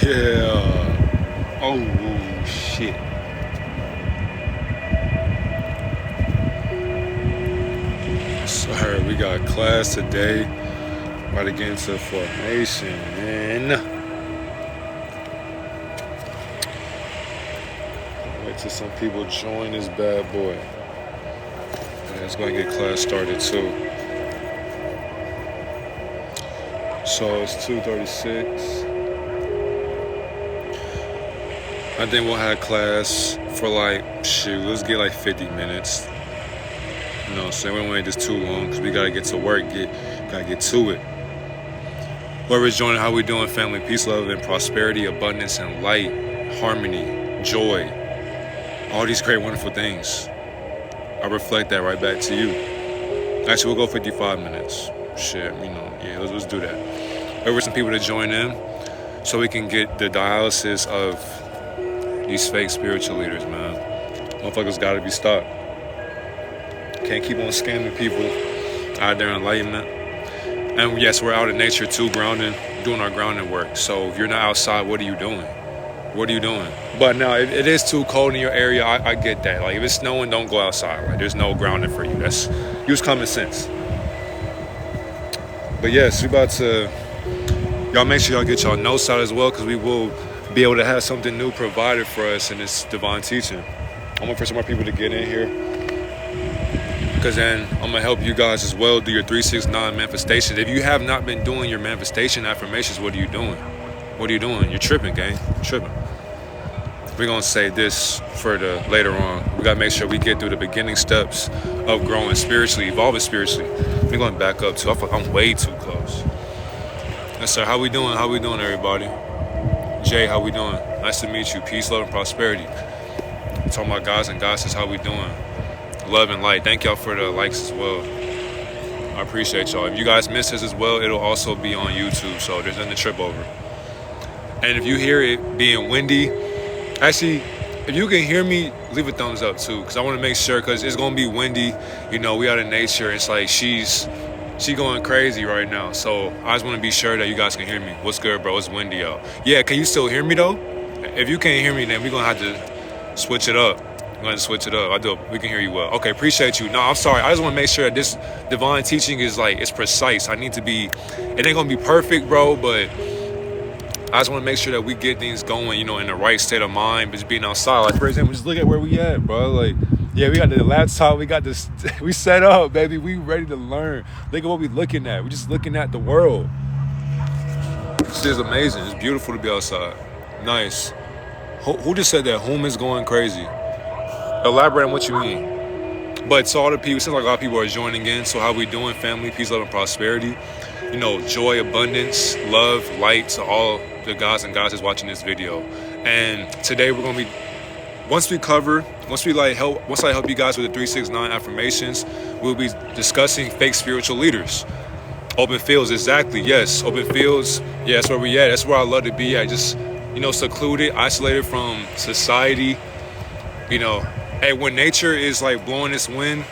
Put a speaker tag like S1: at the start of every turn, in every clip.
S1: Yeah. Oh, shit. Sorry, we got class today. About to get into formation. Wait till some people join this bad boy. And it's going to get class started too. So it's 2:36. I think we'll have class for let's get 50 minutes. You know, so we don't wait this too long because we gotta get to work, gotta get to it. Whoever's joining, how we doing, family? Peace, love, and prosperity, abundance, and light, harmony, joy, all these great, wonderful things. I reflect that right back to you. Actually, we'll go 55 minutes. Shit, let's do that. Wait for some people to join in so we can get the dialysis of these fake spiritual leaders, man. Motherfuckers gotta be stopped. Can't keep on scamming people out of their enlightenment. And yes, we're out in nature too, grounding, doing our grounding work. So if you're not outside, what are you doing? What are you doing? But now, if it is too cold in your area, I get that. Like, if it's snowing, don't go outside. Like, there's no grounding for you. Use common sense. But yes, we about to, y'all make sure y'all get y'all notes out as well, because we will be able to have something new provided for us in this divine teaching. I'm waiting for some more people to get in here, because then I'm going to help you guys as well do your 369 manifestations. If you have not been doing your manifestation affirmations, what are you doing? What are you doing? You're tripping, gang. You're tripping. We're going to say this for the later on. We got to make sure we get through the beginning steps of growing spiritually, evolving spiritually. We're going to back up too. I feel like I'm way too close. Yes, sir. How we doing? How we doing, everybody? Jay, how we doing? Nice to meet you. Peace, love, and prosperity. I'm talking about guys and goddesses. How we doing? Love and light. Thank y'all for the likes as well. I appreciate y'all. If you guys miss this as well, it'll also be on YouTube, so there's nothing to trip over. And if you hear it being windy, actually, if you can hear me, leave a thumbs up too, because I want to make sure, because it's going to be windy. You know, we out in nature. It's like she going crazy right now. So I just want to be sure that you guys can hear me. What's good, bro? It's windy out. Yeah, can you still hear me though? If you can't hear me, then we're going to have to switch it up. I'm going to switch it up. We can hear you well. Okay, appreciate you. No, I'm sorry. I just want to make sure that this divine teaching is it's precise. It ain't going to be perfect, bro, but I just want to make sure that we get things going, in the right state of mind, just being outside. Like, for example, just look at where we at, bro. Like, yeah, we got the laptop. We got this. We set up, baby. We ready to learn. Look at what we looking at. We're just looking at the world. This is amazing. It's beautiful to be outside. Nice. Who just said that? Whom is going crazy? Elaborate on what you mean. But to all the people, it seems like a lot of people are joining in. So how we doing, family? Peace, love, and prosperity. Joy, abundance, love, light to all the guys and goddesses watching this video. And today we're going to be, once I help you guys with the 369 affirmations, we'll be discussing fake spiritual leaders. Open fields, exactly, yes. Open fields, yeah, that's where we at. That's where I love to be at. Just, secluded, isolated from society. Hey, when nature is blowing this wind,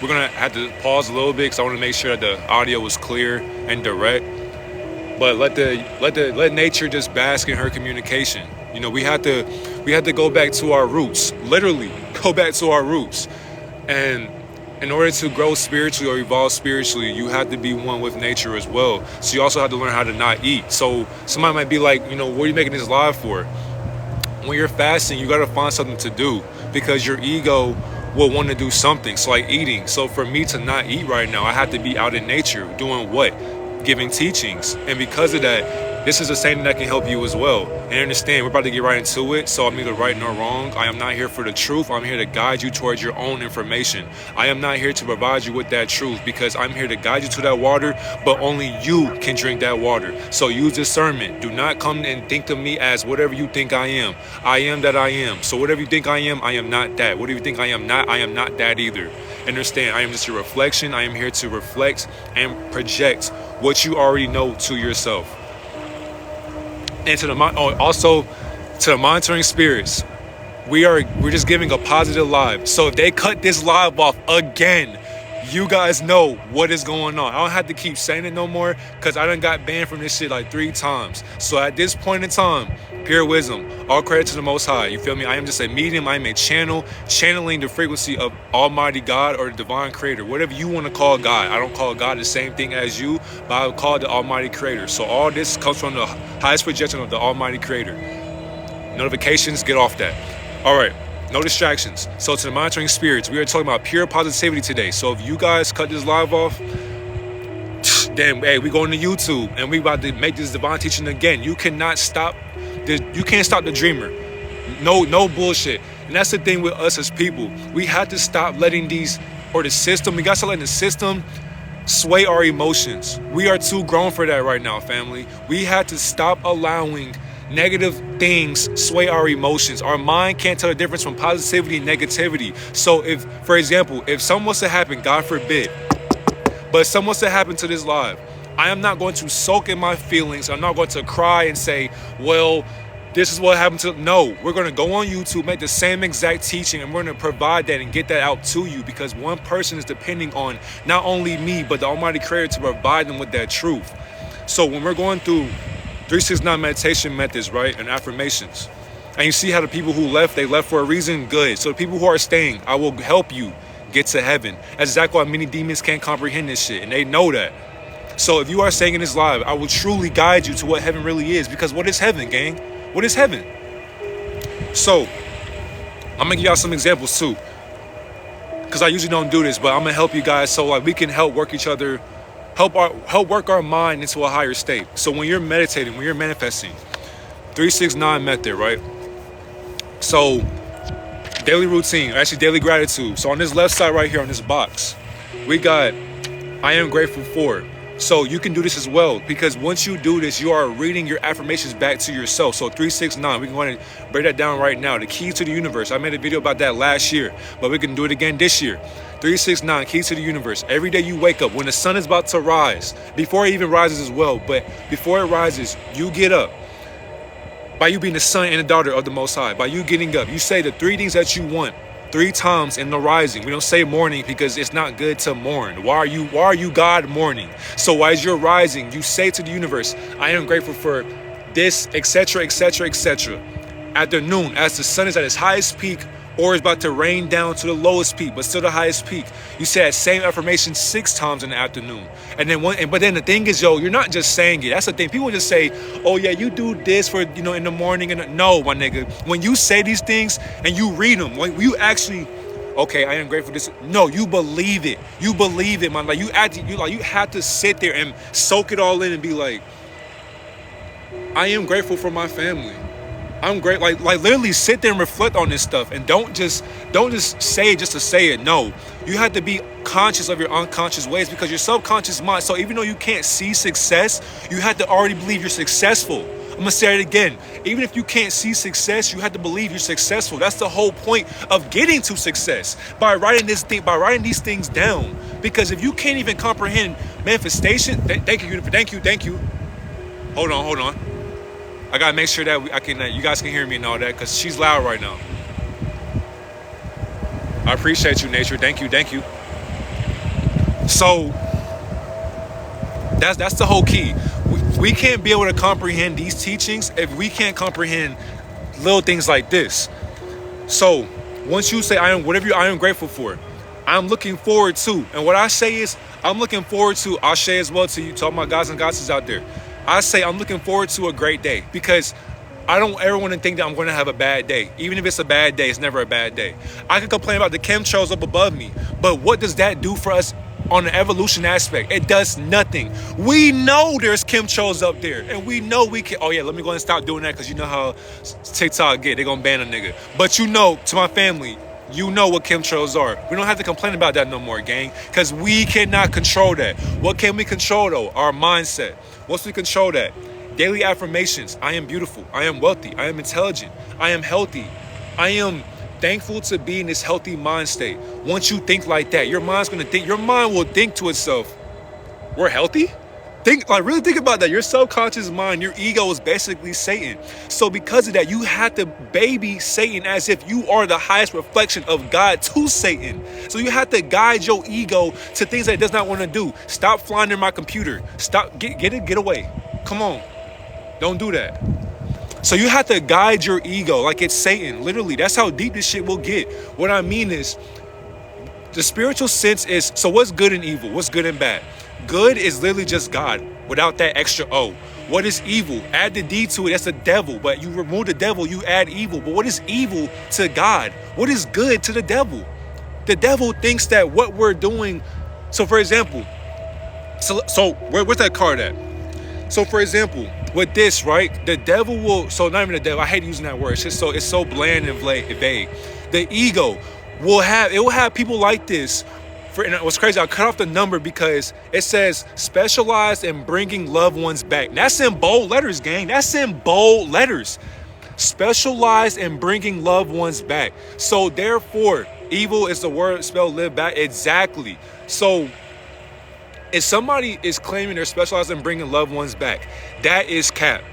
S1: we're going to have to pause a little bit because I want to make sure that the audio is clear and direct. But let nature just bask in her communication. We have to go back to our roots. Literally, go back to our roots. And in order to grow spiritually or evolve spiritually, you have to be one with nature as well. So you also have to learn how to not eat. So somebody might be like, what are you making this live for? When you're fasting, you got to find something to do, because your ego will want to do something. So like eating. So for me to not eat right now, I have to be out in nature doing what? Giving teachings. And because of that, this is the same thing that can help you as well. And understand, we're about to get right into it. So I'm neither right nor wrong. I am not here for the truth. I'm here to guide you towards your own information. I am not here to provide you with that truth, because I'm here to guide you to that water, but only you can drink that water. So use discernment. Do not come and think of me as whatever you think I am. I am that I am. So whatever you think I am not that. Whatever you think I am not that either. Understand, I am just your reflection. I am here to reflect and project what you already know to yourself. And also to the monitoring spirits, we're just giving a positive live. So if they cut this live off again, You guys know what is going on. I don't have to keep saying it no more because I done got banned from this shit like 3 times. So at this point in time, pure wisdom, all credit to the Most High. You feel me? I am just a medium. I am a channel, channeling the frequency of Almighty God or the Divine Creator. Whatever you want to call God. I don't call God the same thing as you, but I would call it the Almighty Creator. So all this comes from the highest projection of the Almighty Creator. Notifications, get off that. All right. No distractions. So to the monitoring spirits, we are talking about pure positivity today. So if you guys cut this live off, then hey, we going to YouTube and we about to make this divine teaching again. You cannot stop you can't stop the dreamer. No bullshit. And that's the thing with us as people. We have to stop letting we got to start letting the system sway our emotions. We are too grown for that right now, family. We have to stop allowing negative things sway our emotions. Our mind can't tell the difference from positivity and negativity. So if, for example, if something was to happen, God forbid, but something was to happen to this live, I am not going to soak in my feelings. I'm not going to cry and say, well, this is what happened to... No, we're going to go on YouTube, make the same exact teaching, and we're going to provide that and get that out to you, because one person is depending on not only me, but the Almighty Creator to provide them with that truth. So when we're going through 369 meditation methods, right, and affirmations, and you see how the people who left, they left for a reason, good. So the people who are staying, I will help you get to heaven. That's exactly why many demons can't comprehend this shit, and they know that. So if you are staying in this live, I will truly guide you to what heaven really is, because what is heaven, gang? What is heaven? So I'm gonna give y'all some examples too, because I usually don't do this, but I'm gonna help you guys so like we can help work each other, help work our mind into a higher state. So when you're meditating, when you're manifesting, 369 method, right? So daily routine, or actually daily gratitude. So on this left side right here on this box, we got I am grateful for. So you can do this as well, because once you do this, you are reading your affirmations back to yourself. So 369, we can go ahead and break that down right now. The keys to the universe. I made a video about that last year, but we can do it again this year. 369, keys to the universe. Every day you wake up, when the sun is about to rise, before it even rises as well, but before it rises, you get up. By you being the son and the daughter of the Most High, by you getting up, you say the 3 things that you want 3 times in the rising. We don't say morning because it's not good to mourn. Why are you God mourning? So as you're rising, you say to the universe, I am grateful for this, etc., etc., etc. Afternoon, as the sun is at its highest peak, or is about to rain down to the lowest peak, but still the highest peak, you say that same affirmation 6 times in the afternoon. And then but then the thing is, you're not just saying it. That's the thing. People just say, oh yeah, you do this for, in the morning. And no, my nigga, when you say these things and you read them, when you actually, okay, I am grateful for this. No, you believe it. You believe it, man. Like you have to sit there and soak it all in and be like, I am grateful for my family. I'm great. Like literally sit there and reflect on this stuff, and don't just say it just to say it. No, you have to be conscious of your unconscious ways, because your subconscious mind. So even though you can't see success, you have to already believe you're successful. I'm gonna say it again. Even if you can't see success, you have to believe you're successful. That's the whole point of getting to success, by writing these things down. Because if you can't even comprehend manifestation, thank you. Hold on. I gotta make sure that you guys can hear me and all that, because she's loud right now. I appreciate you, nature. Thank you. So that's the whole key. We can't be able to comprehend these teachings if we can't comprehend little things like this. So once you say I am grateful for, I'm looking forward to, and what I say is I'm looking forward to, I'll say as well to you, to all my guys and goddesses out there. I say I'm looking forward to a great day, because I don't ever want to think that I'm going to have a bad day. Even if it's a bad day, it's never a bad day. I can complain about the chemtrails up above me, but what does that do for us on the evolution aspect? It does nothing. We know there's chemtrails up there, and we know we can. Oh yeah, let me go and stop doing that, because you know how TikTok get. They're going to ban a nigga. But to my family, you know what chemtrails are. We don't have to complain about that no more, gang, because we cannot control that. What can we control, though? Our mindset. Once we control that, daily affirmations. I am beautiful. I am wealthy. I am intelligent. I am healthy. I am thankful to be in this healthy mind state. Once you think like that, your mind will think to itself, we're healthy? Really think about that. Your subconscious mind, your ego is basically Satan. So because of that, you have to baby Satan as if you are the highest reflection of God to Satan. So you have to guide your ego to things that it does not want to do. Stop flying in my computer. Stop, get away. Come on. Don't do that. So you have to guide your ego like it's Satan. Literally, that's how deep this shit will get. What I mean is, the spiritual sense is, so what's good and evil? What's good and bad? Good is literally just God without that extra O. What is evil? Add the D to it, that's the devil. But you remove the devil, you add evil. But what is evil to God? What is good to the devil? The devil thinks that what we're doing, so for example, where's that card at? So for example, with this, right, the devil will, so not even the devil, I hate using that word, it's so bland and vague. The ego will have people like this. And what's crazy, I cut off the number because it says specialized in bringing loved ones back. That's in bold letters, gang. That's in bold letters. Specialized in bringing loved ones back. So therefore, evil is the word spelled live back. Exactly. So if somebody is claiming they're specialized in bringing loved ones back, that is cap.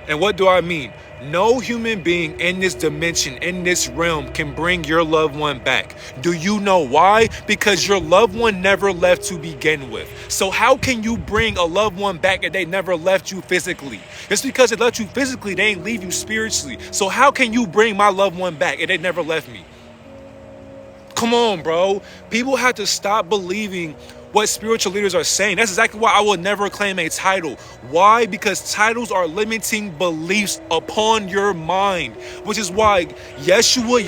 S1: And what do I mean? No human being in this dimension, in this realm, can bring your loved one back. Do you know why? Because your loved one never left to begin with. So how can you bring a loved one back if they never left you physically? Just because they left you physically, they ain't leave you spiritually. So how can you bring my loved one back if they never left me? Come on, bro. People have to stop believing what spiritual leaders are saying. That's exactly why I will never claim a title. Why? Because titles are limiting beliefs upon your mind, which is why Yahusha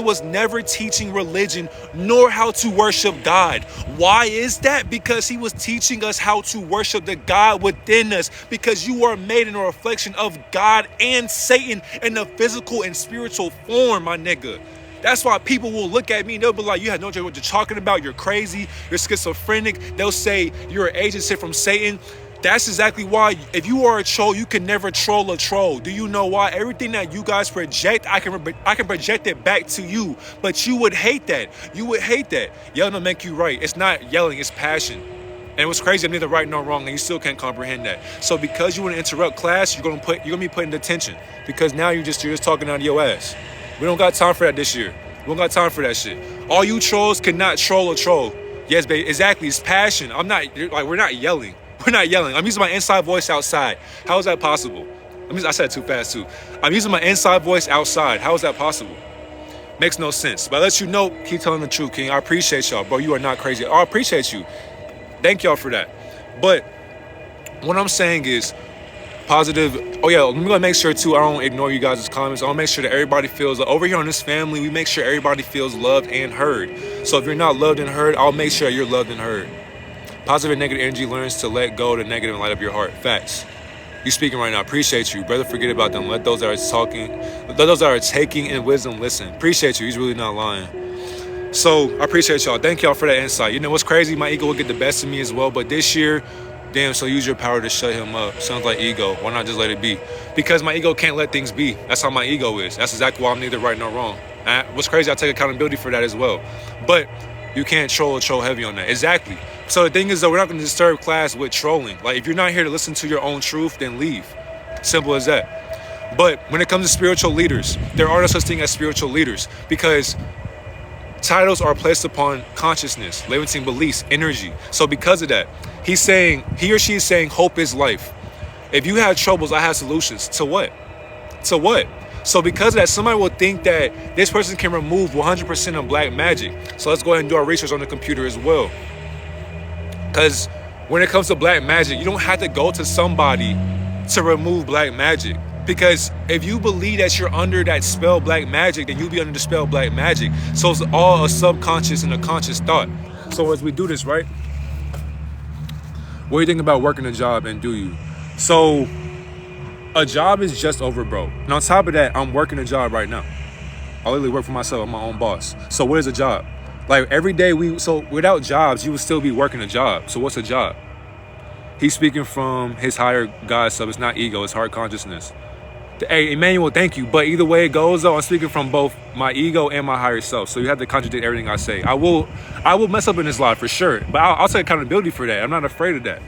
S1: was never teaching religion nor how to worship God. Why is that? Because he was teaching us how to worship the God within us, because you are made in a reflection of God and Satan in a physical and spiritual form, my nigga. That's why people will look at me and they'll be like, you have no idea what you're talking about. You're crazy. You're schizophrenic. They'll say you're an agent sent from Satan. That's exactly why if you are a troll, you can never troll a troll. Do you know why? Everything that you guys project, I can project it back to you. But you would hate that. You would hate that. Yelling will make you right. It's not yelling, it's passion. And what's crazy, I'm neither right nor wrong, and you still can't comprehend that. So because you want to interrupt class, you're gonna be put in detention. Because now you're just talking out of your ass. We don't got time for that this year. We don't got time for that shit. All you trolls cannot troll a troll. Yes, baby, exactly. It's passion. We're not yelling. We're not yelling. I'm using my inside voice outside. How is that possible? I said it too fast too. I'm using my inside voice outside. How is that possible? Makes no sense. But I let you know, keep telling the truth, King. I appreciate y'all, bro. You are not crazy. I appreciate you. Thank y'all for that. But what I'm saying is, positive. Oh yeah, I'm gonna make sure too, I don't ignore you guys' comments. I'll make sure that everybody feels, over here on this family, we make sure everybody feels loved and heard. So if you're not loved and heard, I'll make sure you're loved and heard. Positive and negative energy learns to let go of the negative and light up your heart. Facts. You speaking right now. Appreciate you. Brother, forget about them. Let those that are taking in wisdom listen. Appreciate you. He's really not lying. So I appreciate y'all. Thank y'all for that insight. You know what's crazy? My ego will get the best of me as well. But this year, damn, so use your power to shut him up. Sounds like ego. Why not just let it be? Because my ego can't let things be. That's how my ego is. That's exactly why I'm neither right nor wrong. And what's crazy, I take accountability for that as well. But you can't troll heavy on that. Exactly. So the thing is, though, we're not going to disturb class with trolling. Like, if you're not here to listen to your own truth, then leave. Simple as that. But when it comes to spiritual leaders, there are no such thing as spiritual leaders, because titles are placed upon consciousness, limiting beliefs, energy. So because of that, he or she is saying hope is life. If you have troubles, I have solutions. To what? To what? So because of that, somebody will think that this person can remove 100% of black magic. So let's go ahead and do our research on the computer as well. Because when it comes to black magic, you don't have to go to somebody to remove black magic. Because if you believe that you're under that spell black magic, then you'll be under the spell black magic. So it's all a subconscious and a conscious thought. So as we do this, right? What do you think about working a job, and do you? So a job is just over, bro. And on top of that, I'm working a job right now. I literally work for myself. I'm my own boss. So what is a job? Like every day without jobs, you would still be working a job. So what's a job? He's speaking from his higher God self. It's not ego, it's heart consciousness. Hey, Emmanuel, thank you. But either way it goes, though, I'm speaking from both my ego and my higher self. So you have to contradict everything I say. I will mess up in this life for sure. But I'll take accountability for that. I'm not afraid of that.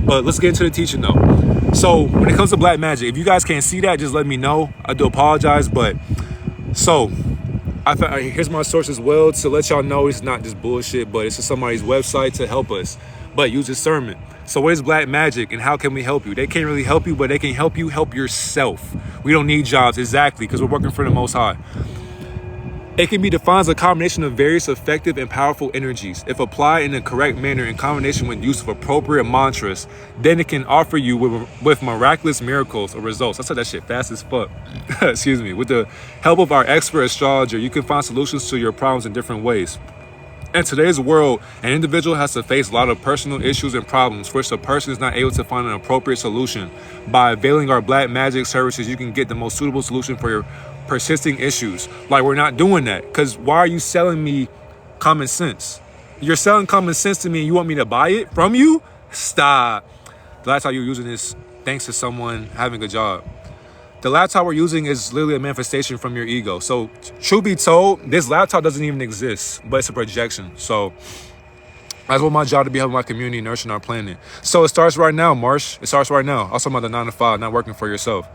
S1: But let's get into the teaching though. So when it comes to black magic, if you guys can't see that, just let me know. I do apologize, but so here's my source as well to let y'all know it's not just bullshit, but it's just somebody's website to help us. But use discernment. So what is black magic and how can we help you? They can't really help you, but they can help you help yourself. We don't need jobs, exactly, because we're working for the Most High. It can be defined as a combination of various effective and powerful energies. If applied in the correct manner in combination with use of appropriate mantras, then it can offer you with miraculous miracles or results. I said that shit fast as fuck. Excuse me. With the help of our expert astrologer, you can find solutions to your problems in different ways. In today's world, an individual has to face a lot of personal issues and problems for which a person is not able to find an appropriate solution. By availing our black magic services, you can get the most suitable solution for your persisting issues. Like, we're not doing that, because why are you selling me common sense? You're selling common sense to me and you want me to buy it from you? Stop. The laptop you're using is thanks to someone having a job. The laptop we're using is literally a manifestation from your ego. So truth be told, this laptop doesn't even exist, but it's a projection. So that's what my job to be helping my community, nurturing our planet. So it starts right now, Marsh. It starts right now. I was talking about the 9 to 5, not working for yourself.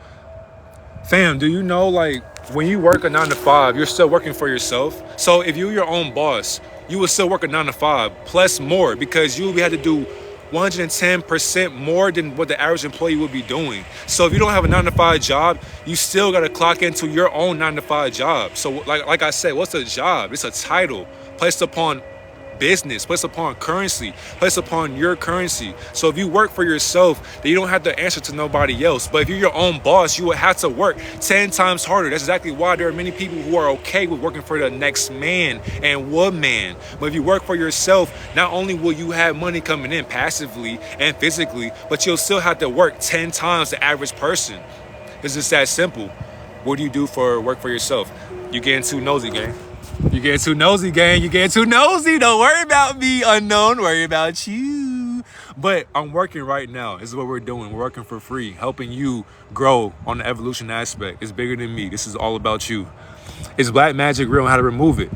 S1: Fam, do you know, like, when you work a 9 to 5, you're still working for yourself? So if you're your own boss, you will still work a 9 to 5 plus more, because you had to do 110% more than what the average employee would be doing. So if you don't have a 9 to 5 job, you still got to clock into your own 9 to 5 job. So like I said, what's a job? It's a title placed upon business, placed upon currency, placed upon your currency. So if you work for yourself, then you don't have to answer to nobody else. But if you're your own boss, you would have to work 10 times harder. That's exactly why there are many people who are okay with working for the next man and woman. But if you work for yourself, not only will you have money coming in passively and physically, but you'll still have to work 10 times the average person. It's just that simple. What do you do for work for yourself? You getting too nosy, gang. You getting too nosy, gang. You getting too nosy. Don't worry about me, unknown. Worry about you. But I'm working right now. This is what we're doing. We're working for free, helping you grow on the evolution aspect. It's bigger than me. This is all about you. Is black magic real and how to remove it?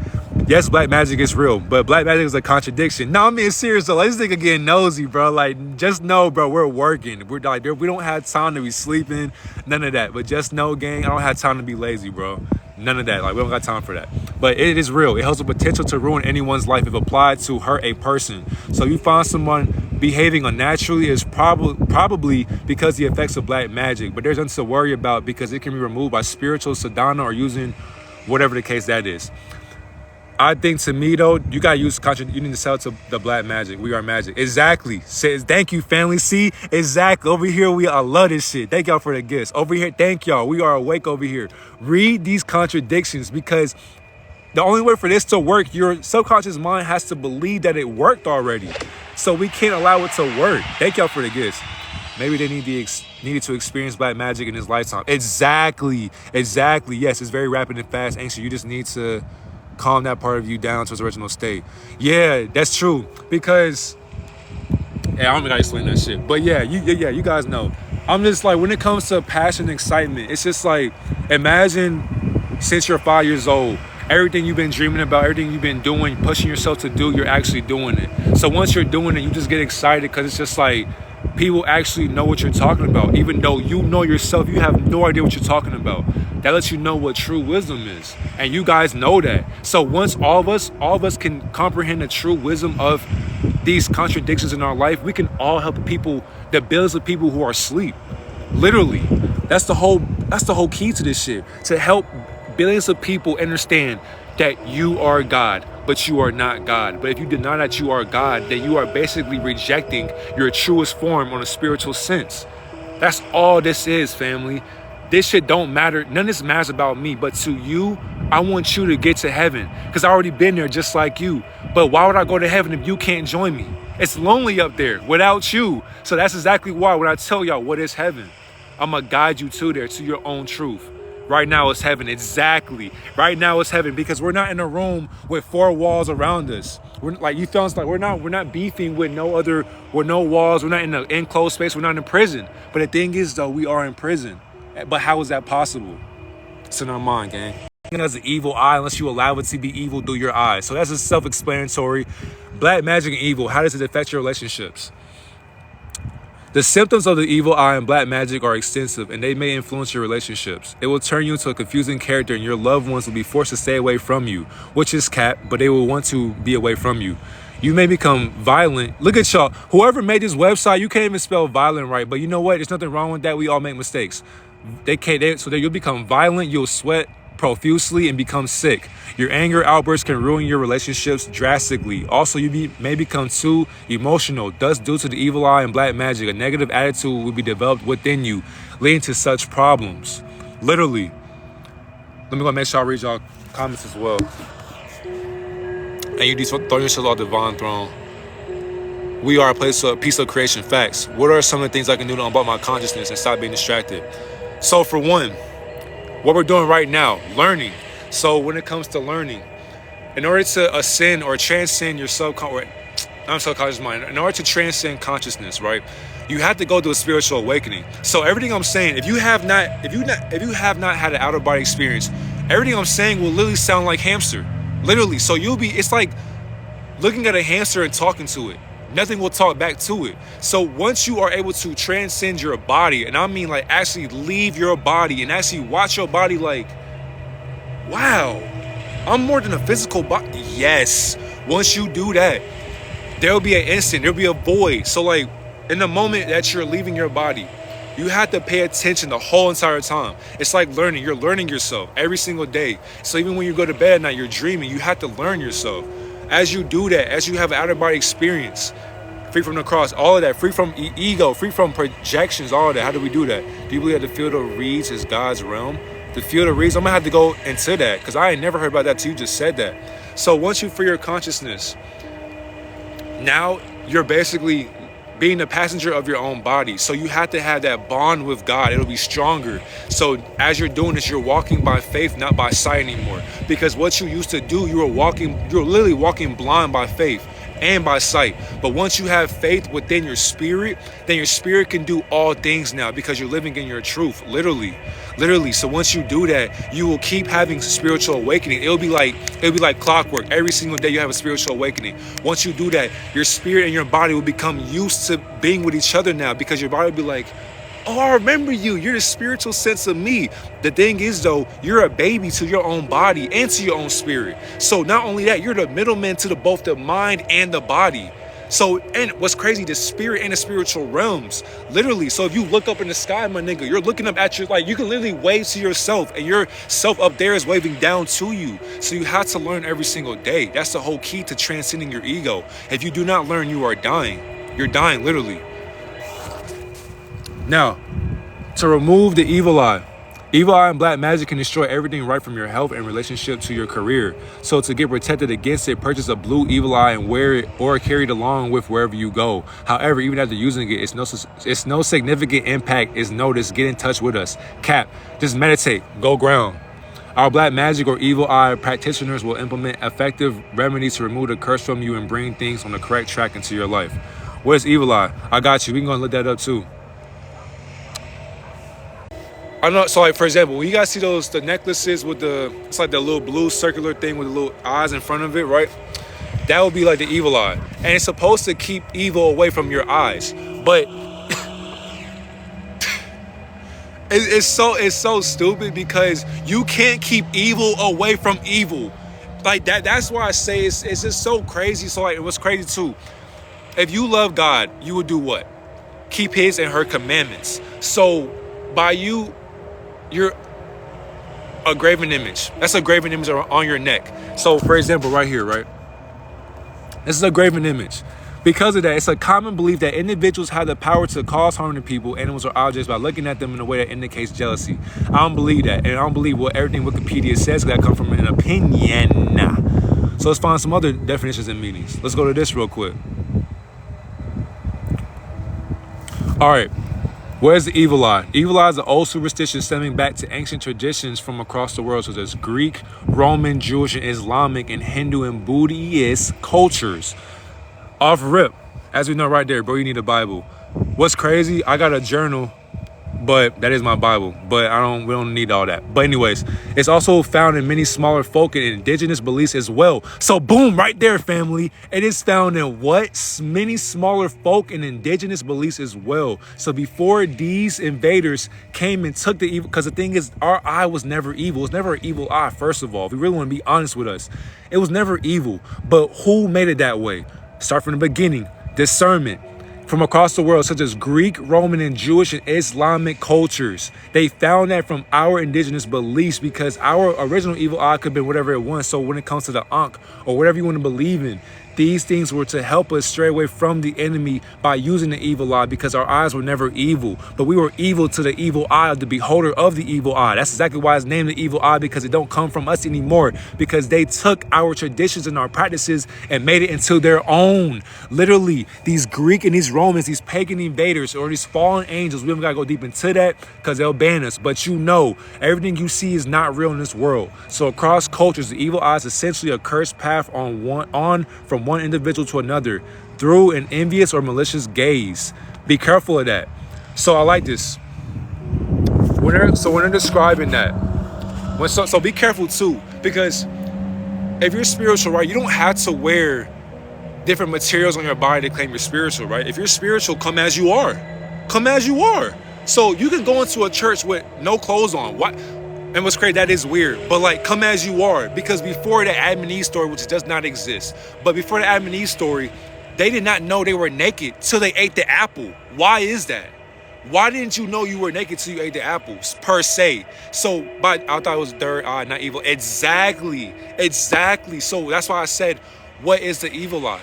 S1: Yes, black magic is real, but black magic is a contradiction. No, I'm being serious though. Like, this nigga getting nosy, bro. Like, just know, bro, we're working. We're like, we don't have time to be sleeping. None of that. But just know, gang, I don't have time to be lazy, bro. None of that. Like, we don't got time for that. But it is real. It has the potential to ruin anyone's life if applied to hurt a person. So you find someone behaving unnaturally is probably because the effects of black magic. But there's nothing to worry about because it can be removed by spiritual sadhana or using whatever the case that is. I think, to me though, you gotta use you need to sell to the black magic. We are magic. Exactly. Thank you, family. See, exactly. Over here, I love this shit. Thank y'all for the gifts. Over here, thank y'all. We are awake over here. Read these contradictions, because the only way for this to work, your subconscious mind has to believe that it worked already. So we can't allow it to work. Thank y'all for the gifts. Maybe they needed to experience black magic in his lifetime. Exactly. Yes, it's very rapid and fast. Ancient, you just need to calm that part of you down to its original state. Yeah, that's true. Because, I don't even gotta explain that shit. But yeah, you guys know. I'm just like, when it comes to passion and excitement, it's just like, imagine since you're 5 years old, everything you've been dreaming about, everything you've been doing, pushing yourself to do, you're actually doing it. So once you're doing it, you just get excited because it's just like, people actually know what you're talking about. Even though you know yourself, you have no idea what you're talking about. That lets you know what true wisdom is. And you guys know that. So once all of us can comprehend the true wisdom of these contradictions in our life, we can all help the billions of people who are asleep. Literally. That's the whole key to this shit. To help billions of people understand that you are God, but you are not God. But if you deny that you are God, then you are basically rejecting your truest form on a spiritual sense. That's all this is, family. This shit don't matter. None of this matters about me, but to you, I want you to get to heaven, because I already been there just like you. But why would I go to heaven if you can't join me? It's lonely up there without you. So that's exactly why when I tell y'all what is heaven, I'm gonna guide you to there, to your own truth. Right now it's heaven. Exactly. Right now it's heaven, because we're not in a room with 4 walls around us. We're like, you feel like we're not beefing with no walls. We're not in an enclosed space. We're not in prison. But the thing is though, we are in prison. But how is that possible? It's in our mind, gang. It has an evil eye unless you allow it to be evil through your eyes. So that's just self-explanatory. Black magic and evil. How does it affect your relationships? The symptoms of the evil eye and black magic are extensive, and they may influence your relationships. It will turn you into a confusing character, and your loved ones will be forced to stay away from you, which is cap, but they will want to be away from you. You may become violent. Look at y'all. Whoever made this website, you can't even spell violent right, but you know what? There's nothing wrong with that. We all make mistakes. You'll become violent, you'll sweat profusely and become sick. Your anger outbursts can ruin your relationships drastically. Also, may become too emotional. Thus, due to the evil eye and black magic, a negative attitude will be developed within you, leading to such problems. Literally. Let me go make sure I read y'all comments as well. And you throw yourself off the divine throne. We are a piece of creation. Facts. What are some of the things I can do to unblock my consciousness and stop being distracted? So for one, what we're doing right now, learning. So when it comes to learning, in order to ascend or transcend your subconscious mind, in order to transcend consciousness, right, you have to go through a spiritual awakening. So everything I'm saying, if you have not had an outer body experience, everything I'm saying will literally sound like hamster, literally. So it's like looking at a hamster and talking to it. Nothing will talk back to it. So once you are able to transcend your body, and I mean like actually leave your body and actually watch your body like, wow, I'm more than a physical body. Yes. Once you do that, there'll be an instant, there'll be a void. So like in the moment that you're leaving your body, you have to pay attention the whole entire time. It's like learning. You're learning yourself every single day. So even when you go to bed at night, you're dreaming. You have to learn yourself. As you do that, as you have an outer body experience, free from the cross, all of that, free from ego, free from projections, all of that. How do we do that? Do you believe that the field of reeds is God's realm? The field of reeds, I'm gonna have to go into that because I ain't never heard about that till you just said that. So once you free your consciousness, now you're basically being the passenger of your own body. So you have to have that bond with God. It'll be stronger. So as you're doing this, you're walking by faith, not by sight anymore. Because what you used to do, you were literally walking blind by faith and by sight. But once you have faith within your spirit, then your spirit can do all things now because you're living in your truth, literally. So once you do that, you will keep having spiritual awakening. It'll be like clockwork. Every single day you have a spiritual awakening. Once you do that, your spirit and your body will become used to being with each other now because your body will be like, oh, I remember you. You're the spiritual sense of me. The thing is, though, you're a baby to your own body and to your own spirit. So not only that, you're the middleman to both the mind and the body. So, and what's crazy, the spirit and the spiritual realms, literally. So if you look up in the sky, my nigga, you're looking up at you can literally wave to yourself and your self up there is waving down to you. So you have to learn every single day. That's the whole key to transcending your ego. If you do not learn, you are dying. You're dying, literally. Now, to remove the evil eye and black magic can destroy everything right from your health and relationship to your career. So to get protected against it, purchase a blue evil eye and wear it or carry it along with wherever you go. However, even after using it, it's no significant impact is noticed. Get in touch with us. Cap, just meditate, go ground. Our black magic or evil eye practitioners will implement effective remedies to remove the curse from you and bring things on the correct track into your life. What is evil eye? I got you. We can go and look that up too. I know, so like for example, when you guys see the necklaces with it's like the little blue circular thing with the little eyes in front of it, right? That would be like the evil eye. And it's supposed to keep evil away from your eyes. But it's so stupid because you can't keep evil away from evil. Like that's why I say it's just so crazy. So like it was crazy too. If you love God, you would do what? Keep his and her commandments. So by you're a graven image. That's a graven image on your neck. So for example, right here, right? This is a graven image. Because of that, it's a common belief that individuals have the power to cause harm to people, animals, or objects by looking at them in a way that indicates jealousy. I don't believe that. And I don't believe what everything Wikipedia says, because that comes from an opinion. So let's find some other definitions and meanings. Let's go to this real quick. All right. Where's the evil eye? Evil eye is an old superstition stemming back to ancient traditions from across the world, such as Greek, Roman, Jewish, and Islamic, and Hindu and Buddhist cultures. Off rip, as we know right there, bro, you need a Bible. What's crazy, I got a journal But that is my Bible. But we don't need all that. But anyways, it's also found in many smaller folk and indigenous beliefs as well. So boom, right there, family. It is found in what? Many smaller folk and indigenous beliefs as well. So before these invaders came and took the evil, because the thing is, our eye was never evil. It was never an evil eye, first of all. If we really want to be honest with us, it was never evil. But who made it that way? Start from the beginning. Discernment. From across the world, such as Greek, Roman, and Jewish and Islamic cultures. They found that from our indigenous beliefs, because our original evil eye could have been whatever it was. So when it comes to the Ankh or whatever you want to believe in, these things were to help us stray away from the enemy by using the evil eye, because our eyes were never evil, but we were evil to the evil eye of the beholder of the evil eye. That's exactly why it's named the evil eye, because it don't come from us anymore, because they took our traditions and our practices and made it into their own. Literally, these Greek and these Romans, these pagan invaders or these fallen angels, we don't gotta go deep into that because they'll ban us, but you know, everything you see is not real in this world. So across cultures, the evil eye is essentially a cursed path from one individual to another through an envious or malicious gaze. Be careful of that. So I like this. When they're describing that, so be careful too, because if you're spiritual, right, you don't have to wear different materials on your body to claim you're spiritual, right? If you're spiritual, come as you are. Come as you are. So you can go into a church with no clothes on. What? And what's crazy, that is weird, but like, come as you are, because before the Adam and Eve story, which does not exist, but before the Adam and Eve story, they did not know they were naked till they ate the apple. Why is that? Why didn't you know you were naked till you ate the apples, per se? So, but I thought it was third eye, not evil. Exactly. So that's why I said, what is the evil eye?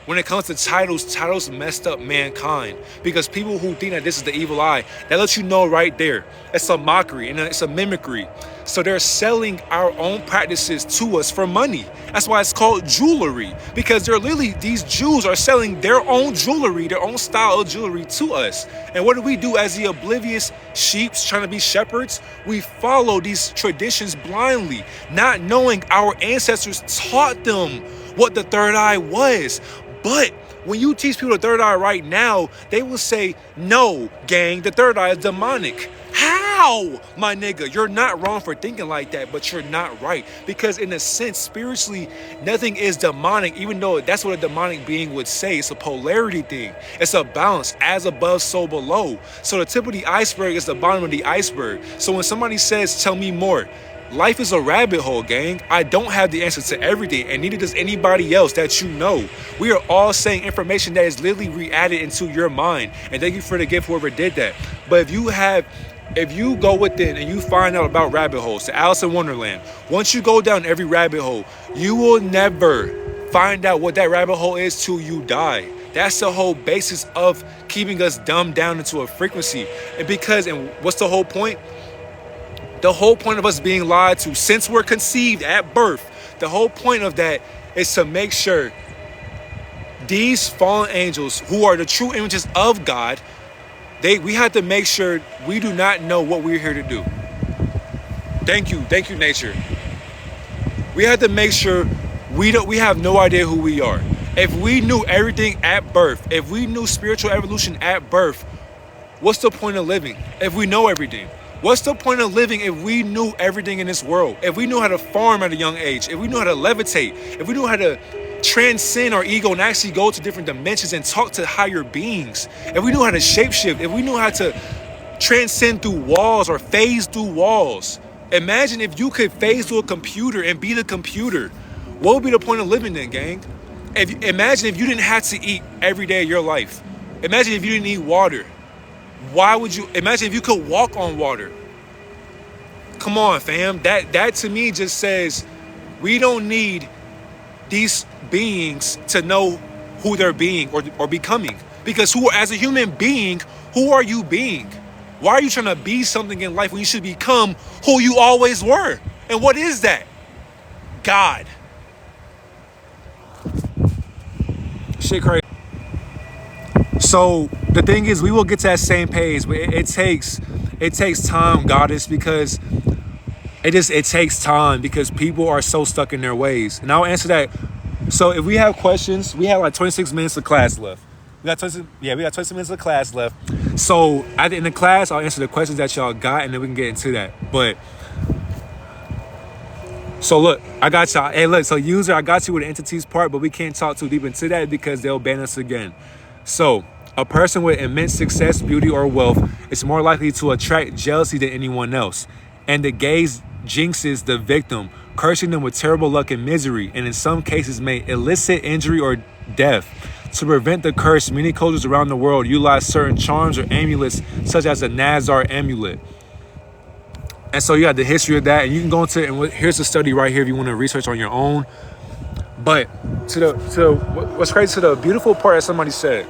S1: When it comes to titles messed up mankind, because people who think that this is the evil eye, that lets you know right there, it's a mockery and it's a mimicry. So they're selling our own practices to us for money. That's why it's called jewelry, because these Jews are selling their own jewelry, their own style of jewelry to us. And what do we do as the oblivious sheep trying to be shepherds? We follow these traditions blindly, not knowing our ancestors taught them what the third eye was. But when you teach people the third eye right now, they will say, no, gang, the third eye is demonic. How? My nigga, you're not wrong for thinking like that, but you're not right. Because in a sense, spiritually, nothing is demonic, even though that's what a demonic being would say. It's a polarity thing. It's a balance, as above, so below. So the tip of the iceberg is the bottom of the iceberg. So when somebody says, tell me more, life is a rabbit hole, gang. I don't have the answer to everything, and neither does anybody else that you know. We are all saying information that is literally re-added into your mind. And thank you for the gift, whoever did that. But if you go within and you find out about rabbit holes, the Alice in Wonderland, once you go down every rabbit hole, you will never find out what that rabbit hole is till you die. That's the whole basis of keeping us dumbed down into a frequency. And what's the whole point? The whole point of us being lied to since we're conceived at birth, the whole point of that is to make sure these fallen angels, who are the true images of God, we have to make sure we do not know what we're here to do. Thank you, nature. We have to make sure we have no idea who we are. If we knew everything at birth, if we knew spiritual evolution at birth, what's the point of living if we know everything? What's the point of living if we knew everything in this world? If we knew how to farm at a young age, if we knew how to levitate, if we knew how to transcend our ego and actually go to different dimensions and talk to higher beings, if we knew how to shapeshift, if we knew how to transcend through walls or phase through walls. Imagine if you could phase through a computer and be the computer. What would be the point of living then, gang? Imagine if you didn't have to eat every day of your life. Imagine if you didn't eat water. Why would you? Imagine if you could walk on water. Come on, fam. That to me just says we don't need these beings to know who they're being or becoming. Because as a human being, who are you being? Why are you trying to be something in life when you should become who you always were? And what is that? God. Shit crazy. So the thing is, we will get to that same page, but it takes time, goddess, because it takes time because people are so stuck in their ways. And I'll answer that. So if we have questions, we have like 26 minutes of class left. We got 20 minutes of class left. So at the end of class, I'll answer the questions that y'all got, and then we can get into that. But so look, I got y'all. Hey, look, so user, I got you with the entities part, but we can't talk too deep into that because they'll ban us again. So a person with immense success, beauty, or wealth is more likely to attract jealousy than anyone else. And the gaze jinxes the victim, cursing them with terrible luck and misery, and in some cases may elicit injury or death. To prevent the curse, many cultures around the world utilize certain charms or amulets, such as the Nazar amulet. And so you got the history of that, and you can go into, and here's the study right here if you want to research on your own. But what's crazy, to the beautiful part that somebody said,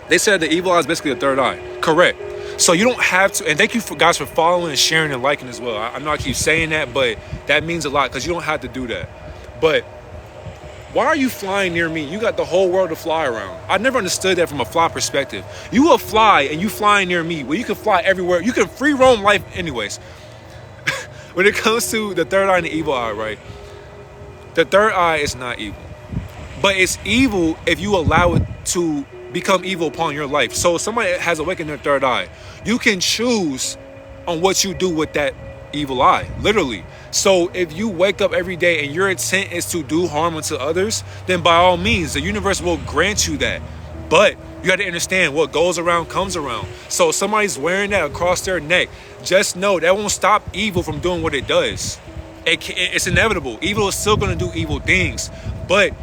S1: they said the evil eye is basically the third eye. Correct. So you don't have to, and thank you guys for following and sharing and liking as well. I know I keep saying that, but that means a lot because you don't have to do that. But why are you flying near me? You got the whole world to fly around. I never understood that from a fly perspective. You will fly and you flying near me. Well, you can fly everywhere. You can free roam life anyways. When it comes to the third eye and the evil eye, right? The third eye is not evil. But it's evil if you allow it to become evil upon your life. So if somebody has awakened their third eye, you can choose on what you do with that evil eye, literally. So if you wake up every day and your intent is to do harm unto others, then by all means, the universe will grant you that. But you got to understand, what goes around comes around. So if somebody's wearing that across their neck, just know that won't stop evil from doing what it does. It's inevitable. Evil is still going to do evil things. But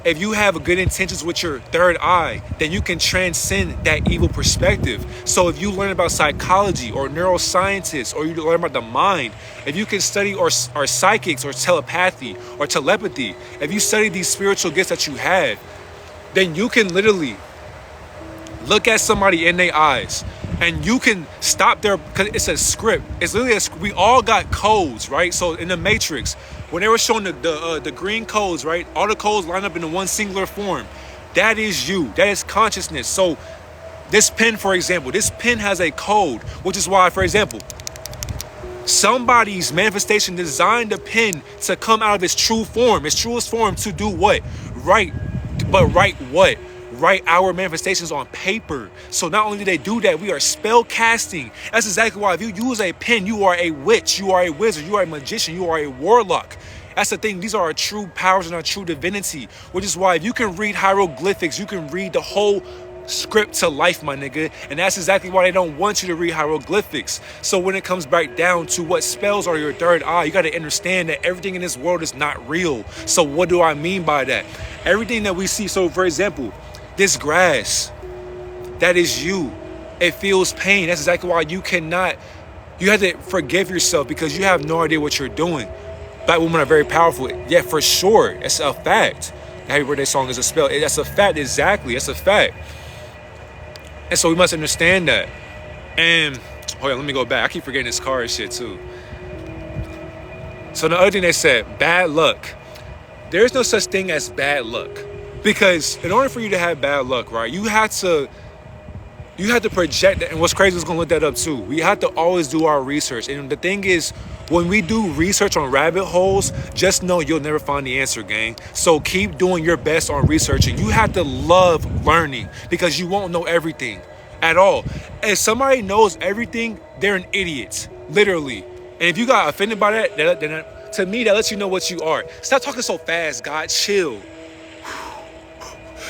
S1: if you have good intentions with your third eye, then you can transcend that evil perspective. So if you learn about psychology or neuroscientists, or you learn about the mind, if you can study or psychics or telepathy or telepathy, if you study these spiritual gifts that you have, then you can literally look at somebody in their eyes and you can stop their, because it's a script. It's literally we all got codes, right? So in the Matrix, when they were showing the green codes, right? All the codes line up in one singular form. That is you. That is consciousness. So this pen, for example, this pen has a code, which is why, for example, somebody's manifestation designed the pen to come out of its true form, its truest form, to do what? Write. But write what? Write our manifestations on paper. So not only do they do that, we are spell casting. That's exactly why if you use a pen, you are a witch, you are a wizard, you are a magician, you are a warlock. That's the thing. These are our true powers and our true divinity, which is why if you can read hieroglyphics, you can read the whole script to life, my nigga. And that's exactly why they don't want you to read hieroglyphics. So when it comes back down to what spells are your third eye, you got to understand that everything in this world is not real. So what do I mean by that? Everything that we see. So for example, this grass, that is you. It feels pain. That's exactly why you have to forgive yourself, because you have no idea what you're doing. Black women are very powerful. Yeah, for sure. It's a fact. The Happy Birthday song is a spell. That's a fact, exactly. That's a fact. And so we must understand that. And, hold on, let me go back. I keep forgetting this card shit too. So the other thing they said, bad luck. There's no such thing as bad luck. Because in order for you to have bad luck, right, you have to project that. And what's crazy is going to look that up too. We have to always do our research. And the thing is, when we do research on rabbit holes, just know you'll never find the answer, gang. So keep doing your best on researching. You have to love learning, because you won't know everything at all. If somebody knows everything, they're an idiot, literally. And if you got offended by that, then to me, that lets you know what you are. Stop talking so fast, God. Chill.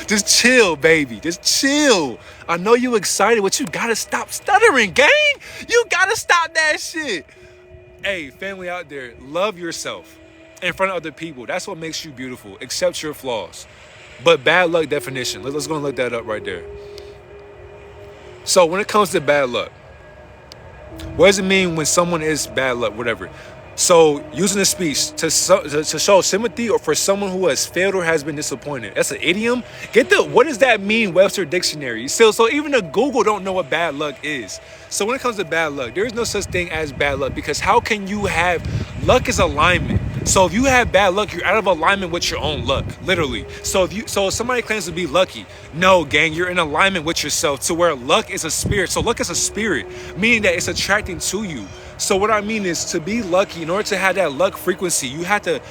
S1: Just chill, baby. Just chill. I know you excited, but you gotta stop stuttering, gang. You gotta stop that shit. Hey, family out there, love yourself in front of other people. That's what makes you beautiful. Accept your flaws. But bad luck definition. Let's go and look that up right there. So when it comes to bad luck, what does it mean when someone is bad luck, whatever? So using a speech to show sympathy or for someone who has failed or has been disappointed. That's an idiom. What does that mean, Webster Dictionary? So even the Google don't know what bad luck is. So when it comes to bad luck, there is no such thing as bad luck, because how can you have, luck is alignment. So if you have bad luck, you're out of alignment with your own luck, literally. So if somebody claims to be lucky, no, gang, you're in alignment with yourself, to where luck is a spirit. So luck is a spirit, meaning that it's attracting to you. So what I mean is, to be lucky, in order to have that luck frequency, you have to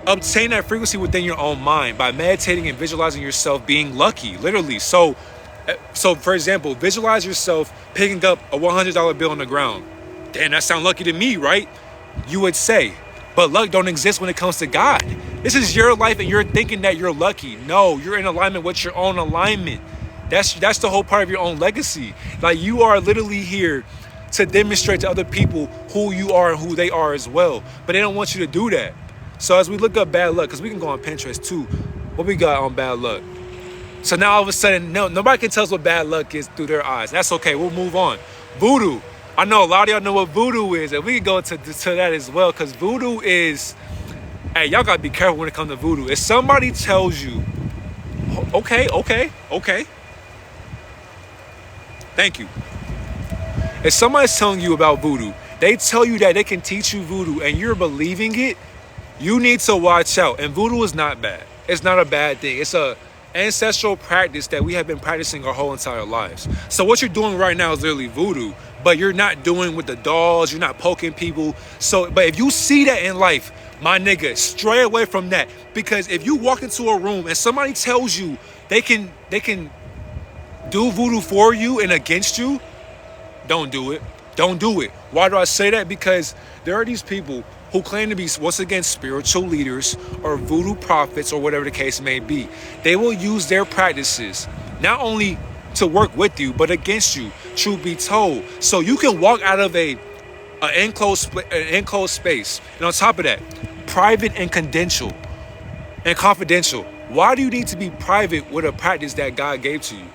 S1: Obtain that frequency within your own mind by meditating and visualizing yourself being lucky, literally. So for example, visualize yourself picking up a $100 bill on the ground. Damn, that sounds lucky to me, right? You would say, but luck don't exist when it comes to God. This is your life and you're thinking that you're lucky. No, you're in alignment with your own alignment. That's the whole part of your own legacy. Like, you are literally here to demonstrate to other people who you are and who they are as well. But they don't want you to do that. So as we look up bad luck, because we can go on Pinterest too, what we got on bad luck? So now all of a sudden, nobody can tell us what bad luck is through their eyes. That's okay, we'll move on. Voodoo. I know a lot of y'all know what voodoo is, and we can go to that as well, because voodoo is, hey, y'all gotta be careful when it comes to voodoo. If somebody tells you, okay. Thank you. If somebody's telling you about voodoo, they tell you that they can teach you voodoo and you're believing it, you need to watch out. And voodoo is not bad. It's not a bad thing. It's a ancestral practice that we have been practicing our whole entire lives. So what you're doing right now is literally voodoo, but you're not doing with the dolls, you're not poking people. So, but if you see that in life, my nigga, stray away from that. Because if you walk into a room and somebody tells you they can do voodoo for you and against you, don't do it. Don't do it. Why do I say that? Because there are these people who claim to be, once again, spiritual leaders or voodoo prophets or whatever the case may be. They will use their practices not only to work with you, but against you, truth be told. So you can walk out of an enclosed space. And on top of that, private and confidential. Why do you need to be private with a practice that God gave to you?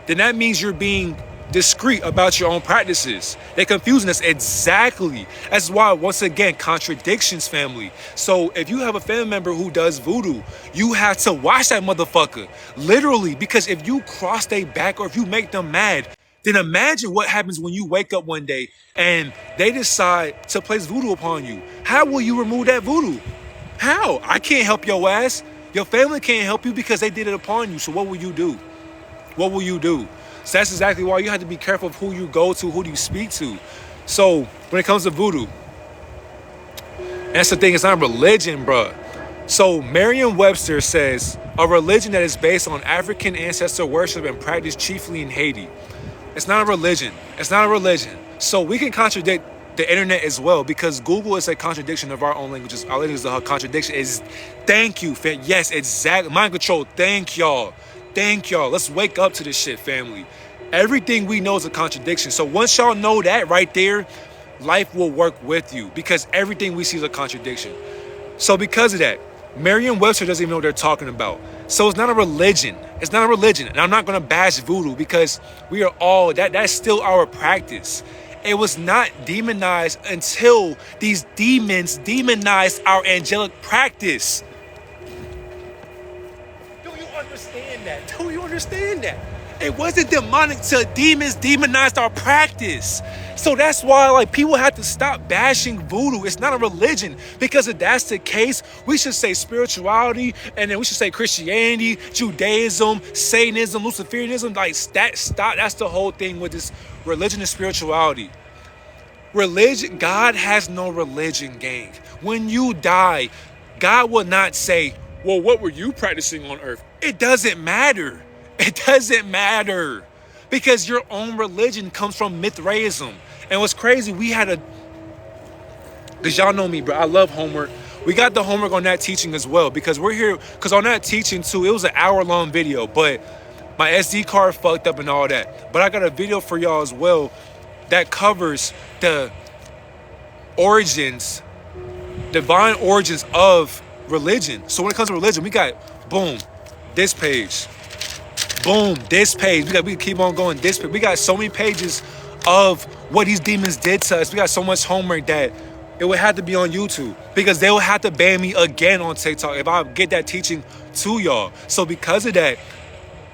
S1: Then that means you're being discreet about your own practices. They're confusing us. Exactly. That's why, once again, contradictions, family. So if you have a family member who does voodoo, you have to watch that motherfucker. Literally, because if you cross their back or if you make them mad, then imagine what happens when you wake up one day and they decide to place voodoo upon you. How will you remove that voodoo? How? I can't help your ass. Your family can't help you because they did it upon you. So what will you do? What will you do? So that's exactly why you have to be careful of who you go to, who do you speak to. So when it comes to voodoo, that's the thing, it's not religion, bruh. So Merriam-Webster says, a religion that is based on African ancestor worship and practiced chiefly in Haiti. It's not a religion. It's not a religion. So we can contradict the internet as well, because Google is a contradiction of our own languages. Our language is a contradiction. Is thank you, fam. Yes, exactly. Mind control. Thank y'all. Thank y'all. Let's wake up to this shit, family. Everything we know is a contradiction. So once y'all know that right there, life will work with you, because everything we see is a contradiction. So because of that, Merriam-Webster doesn't even know what they're talking about. So it's not a religion. It's not a religion. And I'm not going to bash voodoo, because we are all, that's still our practice. It was not demonized until these demons demonized our angelic practice. Do you understand that? Do you understand that? It wasn't demonic till demons demonized our practice. So that's why, like, people have to stop bashing voodoo. It's not a religion, because if that's the case, we should say spirituality, and then we should say Christianity, Judaism, Satanism, Luciferianism. Like, stop. That's the whole thing with this religion and spirituality. Religion, God has no religion, gang. When you die, God will not say, well, what were you practicing on earth? It doesn't matter. It doesn't matter, because your own religion comes from Mithraism. And what's crazy, because y'all know me, bro, I love homework. We got the homework on that teaching as well, because we're here, because on that teaching too, it was an hour-long video, but my SD card fucked up and all that. But I got a video for y'all as well that covers the origins, divine origins of religion. So when it comes to religion, we got, boom, this page. Boom, this page. We can keep on going this page. We got so many pages of what these demons did to us. We got so much homework that it would have to be on YouTube, because they will have to ban me again on TikTok if I get that teaching to y'all. So because of that,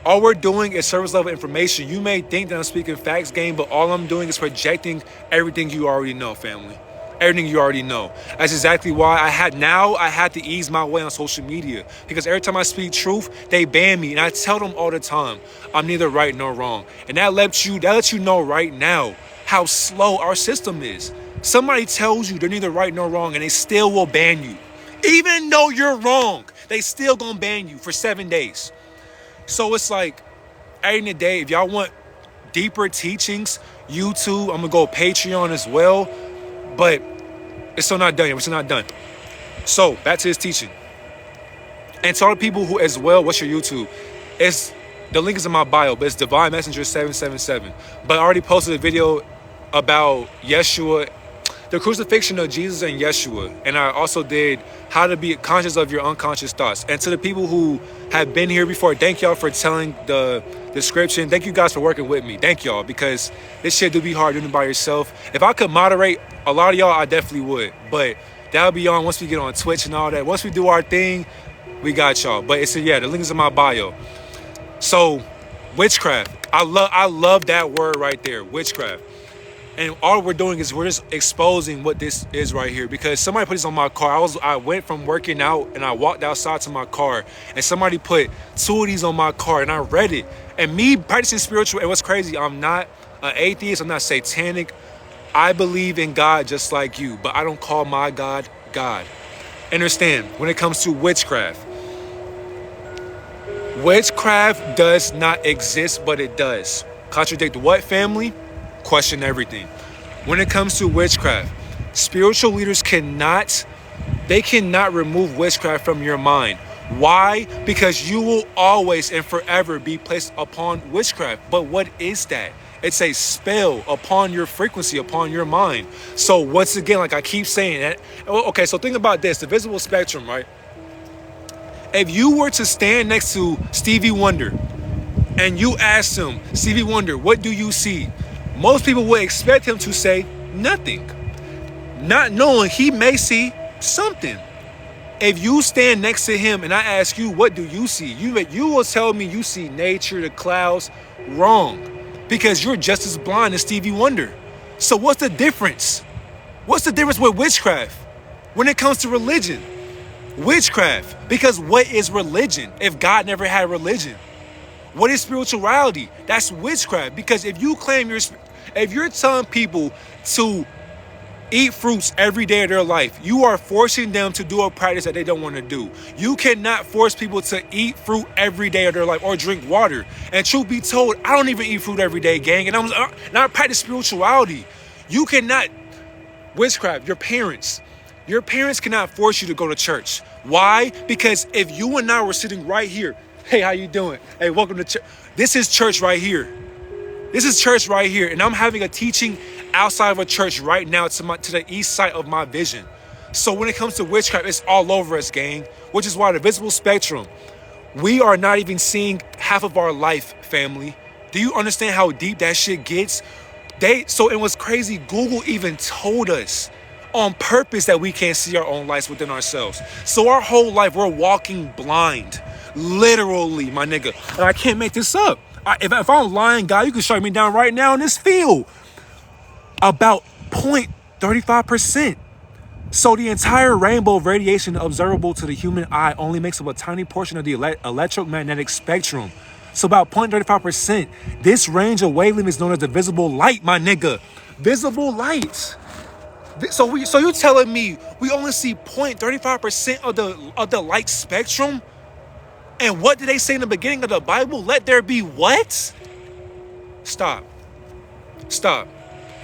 S1: all we're doing is service level information. You may think that I'm speaking facts game, but all I'm doing is projecting everything you already know, family. Everything you already know. That's exactly why I had to ease my way on social media, because every time I speak truth, they ban me. And I tell them all the time, I'm neither right nor wrong. And that lets you know right now how slow our system is. Somebody tells you they're neither right nor wrong, and they still will ban you.
S2: Even though you're wrong, they still gonna ban you for 7 days. So it's like, at the end of the day, if y'all want deeper teachings, YouTube, I'm gonna go Patreon as well. But it's still not done yet. We're still not done. So back to his teaching. And to all the people who as well, what's your YouTube? It's the link is in my bio, but it's Divine Messenger 777. But I already posted a video about Yeshua, the crucifixion of Jesus and Yeshua. And I also did how to be conscious of your unconscious thoughts. And to the people who have been here before, thank y'all for telling the description. Thank you guys for working with me. Thank y'all, because this shit do be hard doing it by yourself. If I could moderate a lot of y'all, I definitely would. But that'll be on once we get on Twitch and all that. Once we do our thing, we got y'all. But it's the link is in my bio. So witchcraft. I love that word right there, witchcraft. And all we're doing is we're just exposing what this is right here, because somebody put this on my car. I went from working out and I walked outside to my car, and somebody put 2 of these on my car, and I read it. And me practicing spiritual, and what's crazy, I'm not an atheist, I'm not satanic. I believe in God just like you, but I don't call my God God. Understand, when it comes to witchcraft does not exist, but it does. Contradict what, family? Question everything. When it comes to witchcraft, spiritual leaders cannot remove witchcraft from your mind. Why? Because you will always and forever be placed upon witchcraft. But what is that? It's a spell upon your frequency, upon your mind. So once again, like I keep saying that, okay, so think about this, the visible spectrum, right? If you were to stand next to Stevie Wonder and you asked him, Stevie Wonder, what do you see? Most people would expect him to say nothing, not knowing he may see something. If you stand next to him and I ask you, what do you see? You will tell me you see nature, the clouds. Wrong, because you're just as blind as Stevie Wonder. So what's the difference? What's the difference with witchcraft when it comes to religion? Witchcraft, because what is religion if God never had religion? What is spirituality? That's witchcraft, because if you're telling people to eat fruits every day of their life, you are forcing them to do a practice that they don't want to do. You cannot force people to eat fruit every day of their life or drink water. And truth be told, I don't even eat fruit every day, gang, and I'm not practice spirituality. You cannot witchcraft. Your parents cannot force you to go to church. Why? Because if you and I were sitting right here, hey, how you doing? Hey, welcome to church. This is church right here. This is church right here, and I'm having a teaching outside of a church right now to the east side of my vision. So when it comes to witchcraft, it's all over us, gang, which is why the visible spectrum, we are not even seeing half of our life, family. Do you understand how deep that shit gets? So it was crazy. Google even told us on purpose that we can't see our own lights within ourselves. So our whole life, we're walking blind. Literally, my nigga. And I can't make this up. If I'm lying, God, you can shut me down right now in this field. About 0.35%. So the entire rainbow of radiation observable to the human eye only makes up a tiny portion of the electromagnetic spectrum. So about 0.35%. This range of wavelength is known as the visible light, my nigga. Visible light. So you're telling me we only see 0.35% of the light spectrum? And what did they say in the beginning of the Bible? Let there be what? Stop.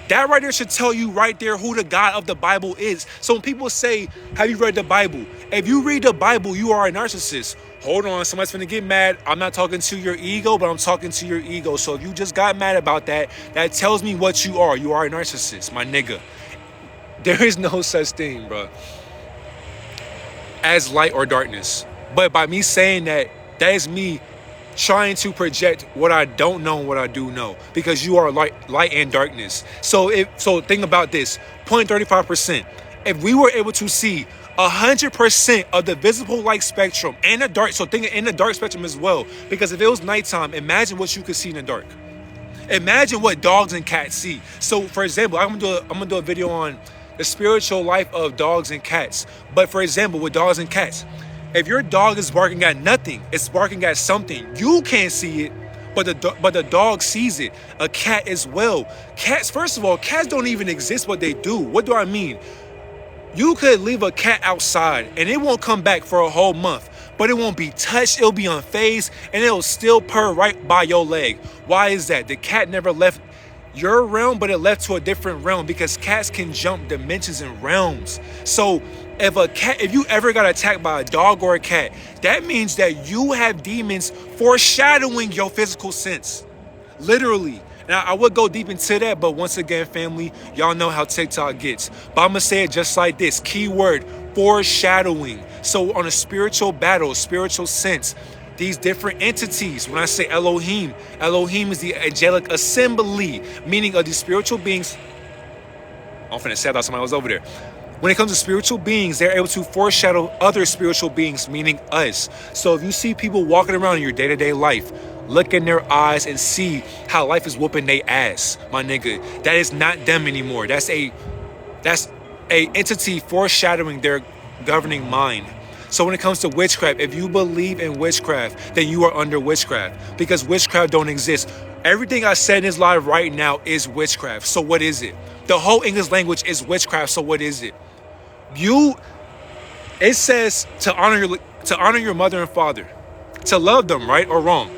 S2: That right there should tell you right there who the God of the Bible is. So when people say, have you read the Bible? If you read the Bible, you are a narcissist. Hold on, somebody's gonna get mad. I'm not talking to your ego, but I'm talking to your ego. So if you just got mad about that, that tells me what you are. You are a narcissist, my nigga. There is no such thing, bro, as light or darkness. But by me saying that, that is me trying to project what I don't know and what I do know, because you are light and darkness. So think about this, 0.35%. If we were able to see 100% of the visible light spectrum and the dark, so think in the dark spectrum as well, because if it was nighttime, imagine what you could see in the dark. Imagine what dogs and cats see. So for example, I'm gonna do a video on the spiritual life of dogs and cats. But for example, with dogs and cats, if your dog is barking at nothing, it's barking at something. You can't see it, but the dog sees it. A cat as well. Cats, first of all, cats don't even exist what they do. What do I mean? You could leave a cat outside and it won't come back for a whole month, but it won't be touched, it'll be unfazed, and it'll still purr right by your leg. Why is that? The cat never left your realm, but it left to a different realm, because cats can jump dimensions and realms. So if you ever got attacked by a dog or a cat, that means that you have demons foreshadowing your physical sense. Literally. Now, I would go deep into that, but once again, family, y'all know how TikTok gets. But I'm going to say it just like this. Keyword, foreshadowing. So on a spiritual battle, spiritual sense, these different entities, when I say Elohim, Elohim is the angelic assembly, meaning of these spiritual beings. I'm finna say that somebody was over there. When it comes to spiritual beings, they're able to foreshadow other spiritual beings, meaning us. So if you see people walking around in your day-to-day life, look in their eyes and see how life is whooping their ass, my nigga. That is not them anymore. That's a entity foreshadowing their governing mind. So when it comes to witchcraft, if you believe in witchcraft, then you are under witchcraft, because witchcraft don't exist. Everything I said in this live right now is witchcraft. So what is it? The whole English language is witchcraft. So what is it? It says to honor your mother and father, to love them, right or wrong.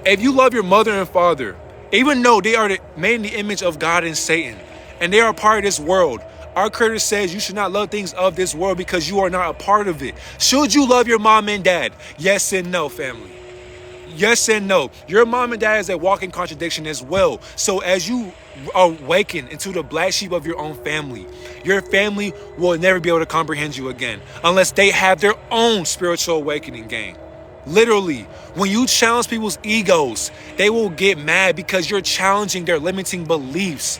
S2: If you love your mother and father, even though they are made in the image of God and Satan, and they are a part of this world, our Creator says you should not love things of this world because you are not a part of it. Should you love your mom and dad? Yes and no, family. Yes and no. Your mom and dad is a walking contradiction as well. So as you awaken into the black sheep of your own family, your family will never be able to comprehend you again unless they have their own spiritual awakening, gang. Literally, when you challenge people's egos, they will get mad because you're challenging their limiting beliefs.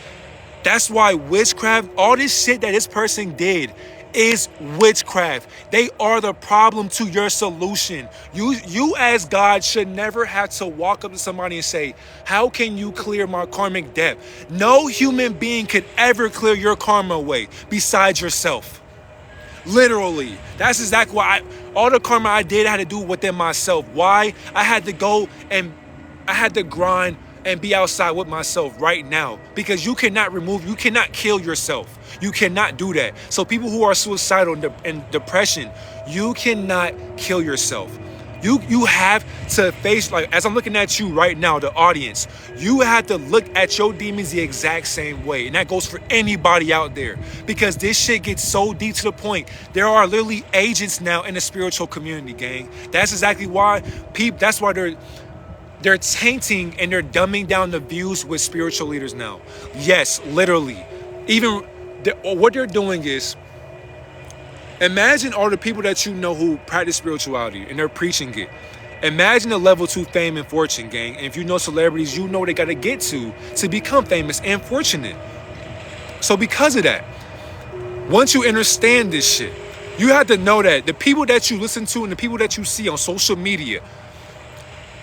S2: That's why witchcraft, all this shit that this person did, is witchcraft. They are the problem to your solution. You as God should never have to walk up to somebody and say, how can you clear my karmic debt? No human being could ever clear your karma away besides yourself. Literally. That's exactly why all the karma I did, I had to do within myself. Why? I had to go and I had to grind and be outside with myself right now, because you cannot kill yourself. You cannot do that. So people who are suicidal and depression, you cannot kill yourself. You have to face, like, as I'm looking at you right now, the audience, you have to look at your demons the exact same way. And that goes for anybody out there, because this shit gets so deep to the point. There are literally agents now in the spiritual community, gang. That's exactly why they're tainting and they're dumbing down the views with spiritual leaders now. Yes, literally. What they're doing is, imagine all the people that you know who practice spirituality and they're preaching it. Imagine the level 2 fame and fortune, gang. And if you know celebrities, you know what they got to get to become famous and fortunate. So because of that, once you understand this shit, you have to know that the people that you listen to and the people that you see on social media,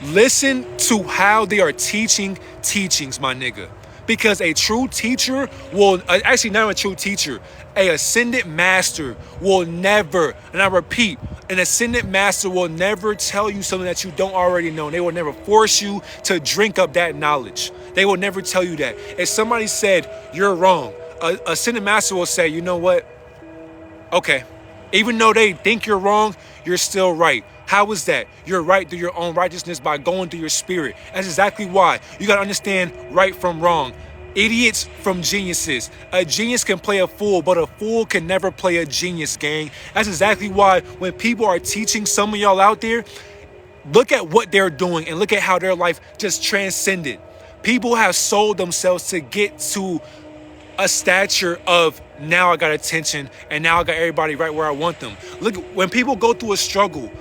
S2: listen to how they are teaching teachings, my nigga. Because a true teacher will, actually not a true teacher, a ascended master will never, and I repeat, an ascended master will never tell you something that you don't already know. They will never force you to drink up that knowledge. They will never tell you that. If somebody said, you're wrong, a ascended master will say, you know what? Okay. Even though they think you're wrong, you're still right. How is that? You're right through your own righteousness by going through your spirit. That's exactly why. You got to understand right from wrong. Idiots from geniuses. A genius can play a fool, but a fool can never play a genius, gang. That's exactly why when people are teaching some of y'all out there, look at what they're doing and look at how their life just transcended. People have sold themselves to get to a stature of, now I got attention and now I got everybody right where I want them. Look, when people go through a struggle,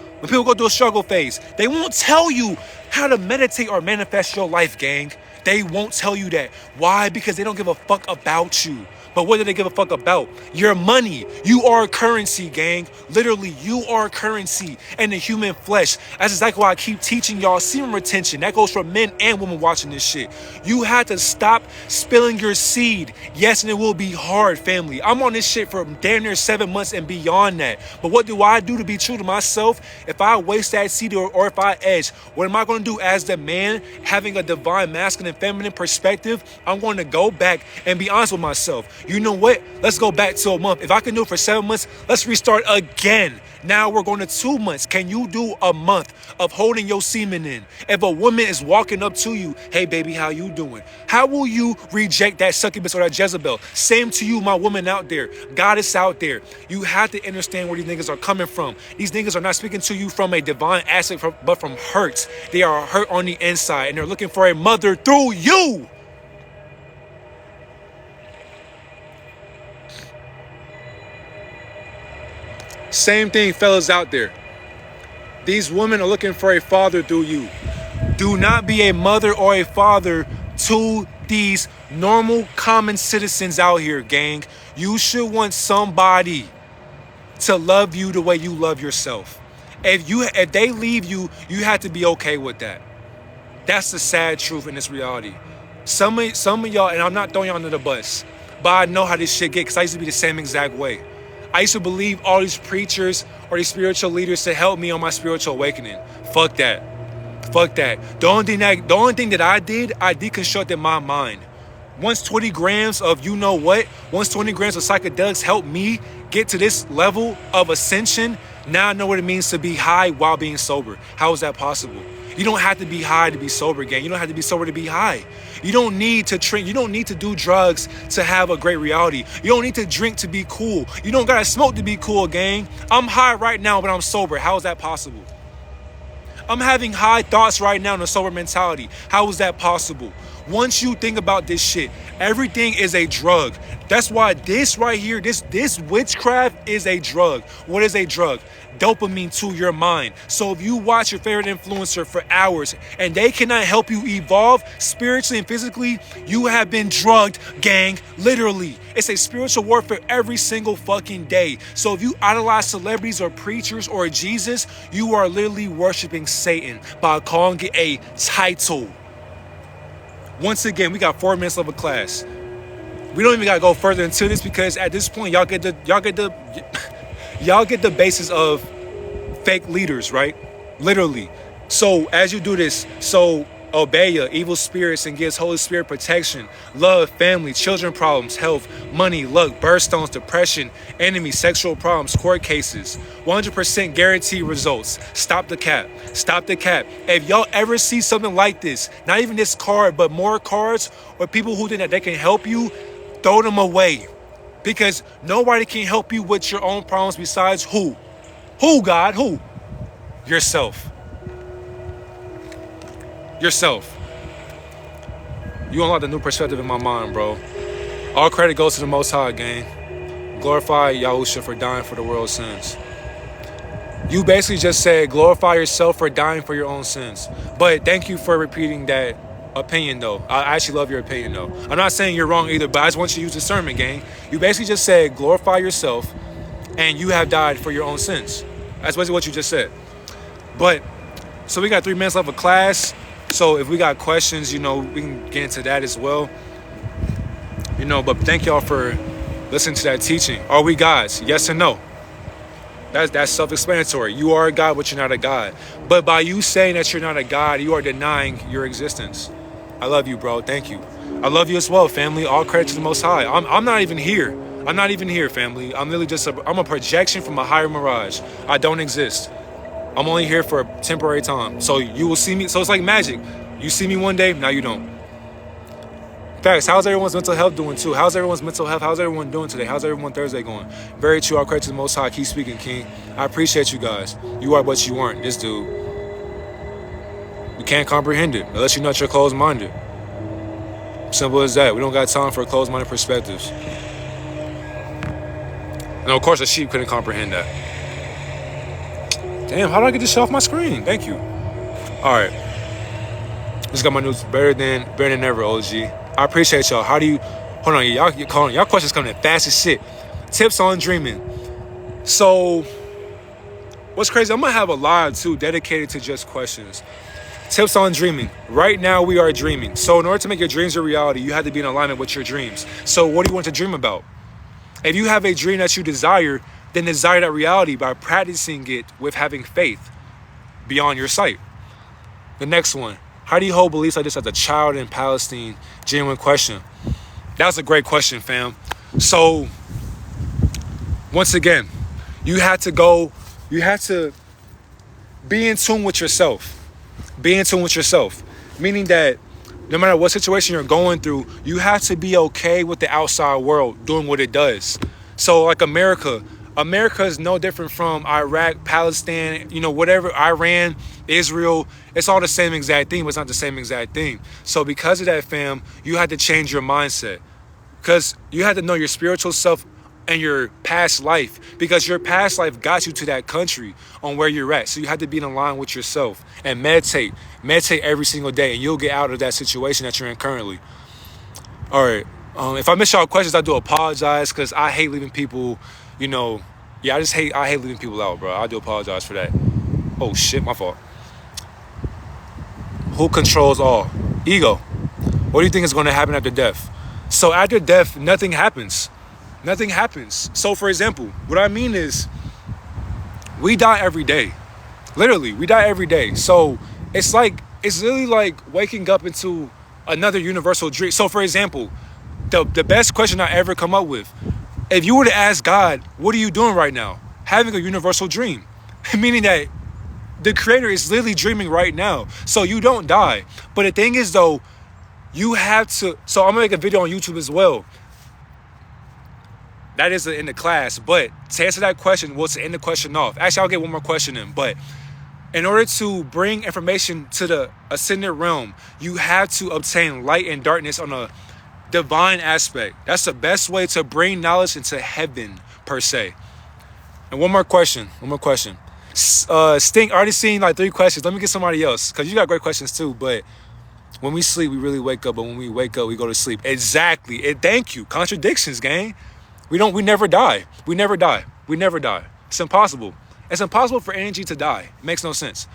S2: phase, they won't tell you how to meditate or manifest your life, gang. They won't tell you that. Why? Because they don't give a fuck about you. But what do they give a fuck about? Your money. You are currency, gang. Literally, you are currency in the human flesh. That's exactly why I keep teaching y'all semen retention. That goes for men and women watching this shit. You have to stop spilling your seed. Yes, and it will be hard, family. I'm on this shit for damn near 7 months and beyond that. But what do I do to be true to myself? If I waste that seed or if I edge, what am I going to do as the man having a divine masculine and feminine perspective? I'm going to go back and be honest with myself. You know what? Let's go back to a month. If I can do it for 7 months, let's restart again. Now we're going to 2 months. Can you do a month of holding your semen in? If a woman is walking up to you, hey baby, how you doing? How will you reject that succubus or that Jezebel? Same to you, my woman out there, goddess out there. You have to understand where these niggas are coming from. These niggas are not speaking to you from a divine aspect, but from hurt. They are hurt on the inside, and they're looking for a mother through you. Same thing, fellas out there. These women are looking for a father through you. Do not be a mother or a father to these normal, common citizens out here, gang. You should want somebody to love you the way you love yourself. If they leave you, you have to be okay with that. That's the sad truth in this reality. Some of y'all, and I'm not throwing y'all under the bus, but I know how this shit get, because I used to be the same exact way. I used to believe all these preachers or these spiritual leaders to help me on my spiritual awakening. Fuck that. Fuck that. The only thing that I did, I deconstructed my mind. Once 20 grams of once 20 grams of psychedelics helped me get to this level of ascension, now I know what it means to be high while being sober. How is that possible? You don't have to be high to be sober, gang. You don't have to be sober to be high. You don't need to drink. You don't need to do drugs to have a great reality. You don't need to drink to be cool. You don't gotta smoke to be cool, gang. I'm high right now, but I'm sober. How is that possible? I'm having high thoughts right now in a sober mentality. How is that possible? Once you think about this shit, everything is a drug. That's why this right here, this witchcraft is a drug. What is a drug? Dopamine to your mind. So if you watch your favorite influencer for hours and they cannot help you evolve spiritually and physically, you have been drugged, gang. Literally. It's a spiritual warfare every single fucking day. So if you idolize celebrities or preachers or Jesus, you are literally worshiping Satan by calling it a title. Once again, we got 4 minutes of a class. We don't even gotta go further into this, because at this point, y'all get the basis of fake leaders, right? Literally. So as you do this, obey your evil spirits and gives Holy Spirit protection, love, family, children problems, health, money, luck, birthstones, depression, enemies, sexual problems, court cases. 100% guaranteed results. Stop the cap. Stop the cap. If y'all ever see something like this, not even this card, but more cards or people who think that they can help you, throw them away. Because nobody can help you with your own problems besides who? Who, God? Who? Yourself. Yourself. You unlocked a new perspective in my mind, bro. All credit goes to the Most High, gang. Glorify Yahusha for dying for the world's sins. You basically just said glorify yourself for dying for your own sins. But thank you for repeating that opinion, though. I actually love your opinion, though. I'm not saying you're wrong either, but I just want you to use discernment, gang. You basically just said glorify yourself and you have died for your own sins. That's basically what you just said. But, so we got 3 minutes left of class. So if we got questions, we can get into that as well. But thank y'all for listening to that teaching. Are we gods? Yes and no. That's self-explanatory. You are a God, but you're not a God. But by you saying that you're not a God, you are denying your existence. I love you, bro. Thank you. I love you as well, family. All credit to the Most High. I'm not even here. I'm not even here, family. I'm literally I'm a projection from a higher mirage. I don't exist. I'm only here for a temporary time. So you will see me. So it's like magic. You see me one day, now you don't. Facts. How's everyone's mental health doing too? How's everyone's mental health? How's everyone doing today? How's everyone Thursday going? Very true. All credit to the Most High. Keep speaking, King. I appreciate you guys. You are what you aren't. This dude. You can't comprehend it unless you're not your closed-minded. Simple as that. We don't got time for closed-minded perspectives. And of course, a sheep couldn't comprehend that. Damn, how do I get this shit off my screen? Thank you. All right. Just got my news better than ever, OG. I appreciate y'all. How do you... Hold on, y'all calling. Y'all questions coming in fast as shit. Tips on dreaming. So, what's crazy, I'm going to have a live, too, dedicated to just questions. Tips on dreaming. Right now, we are dreaming. So, in order to make your dreams a reality, you have to be in alignment with your dreams. So, what do you want to dream about? If you have a dream that you desire, then desire that reality by practicing it with having faith beyond your sight. The next one. How do you hold beliefs like this as a child in Palestine? Genuine question. That's a great question, fam. So once again, you have to be in tune with yourself. Be in tune with yourself. Meaning that no matter what situation you're going through, you have to be okay with the outside world doing what it does. So like America is no different from Iraq, Palestine, whatever, Iran, Israel. It's all the same exact thing, but it's not the same exact thing. So because of that, fam, you had to change your mindset. Because you had to know your spiritual self and your past life, because your past life got you to that country on where you're at. So you have to be in line with yourself and meditate every single day, and you'll get out of that situation that you're in currently. All right. If I miss y'all questions, I do apologize, because I hate leaving people, I hate leaving people out, bro. I do apologize for that. Oh shit, my fault. Who controls all? Ego. What do you think is going to happen after death? So after death, nothing happens. Nothing happens. So for example, what I mean is, we die every day. Literally, we die every day. So it's literally like waking up into another universal dream. So for example, the best question I ever come up with, if you were to ask God, what are you doing right now? Having a universal dream. Meaning that the creator is literally dreaming right now. So you don't die. But the thing is though, you have to, so I'm gonna make a video on YouTube as well. That is in the class, but to answer that question, to end the question off. Actually, I'll get one more question in, but in order to bring information to the ascended realm, you have to obtain light and darkness on a divine aspect. That's the best way to bring knowledge into heaven, per se. And one more question. Stink, already seen like 3 questions. Let me get somebody else, because you got great questions too, but when we sleep, we really wake up, but when we wake up, we go to sleep. Exactly. Thank you. Contradictions, gang. We never die. We never die. It's impossible. It's impossible for energy to die. It makes no sense.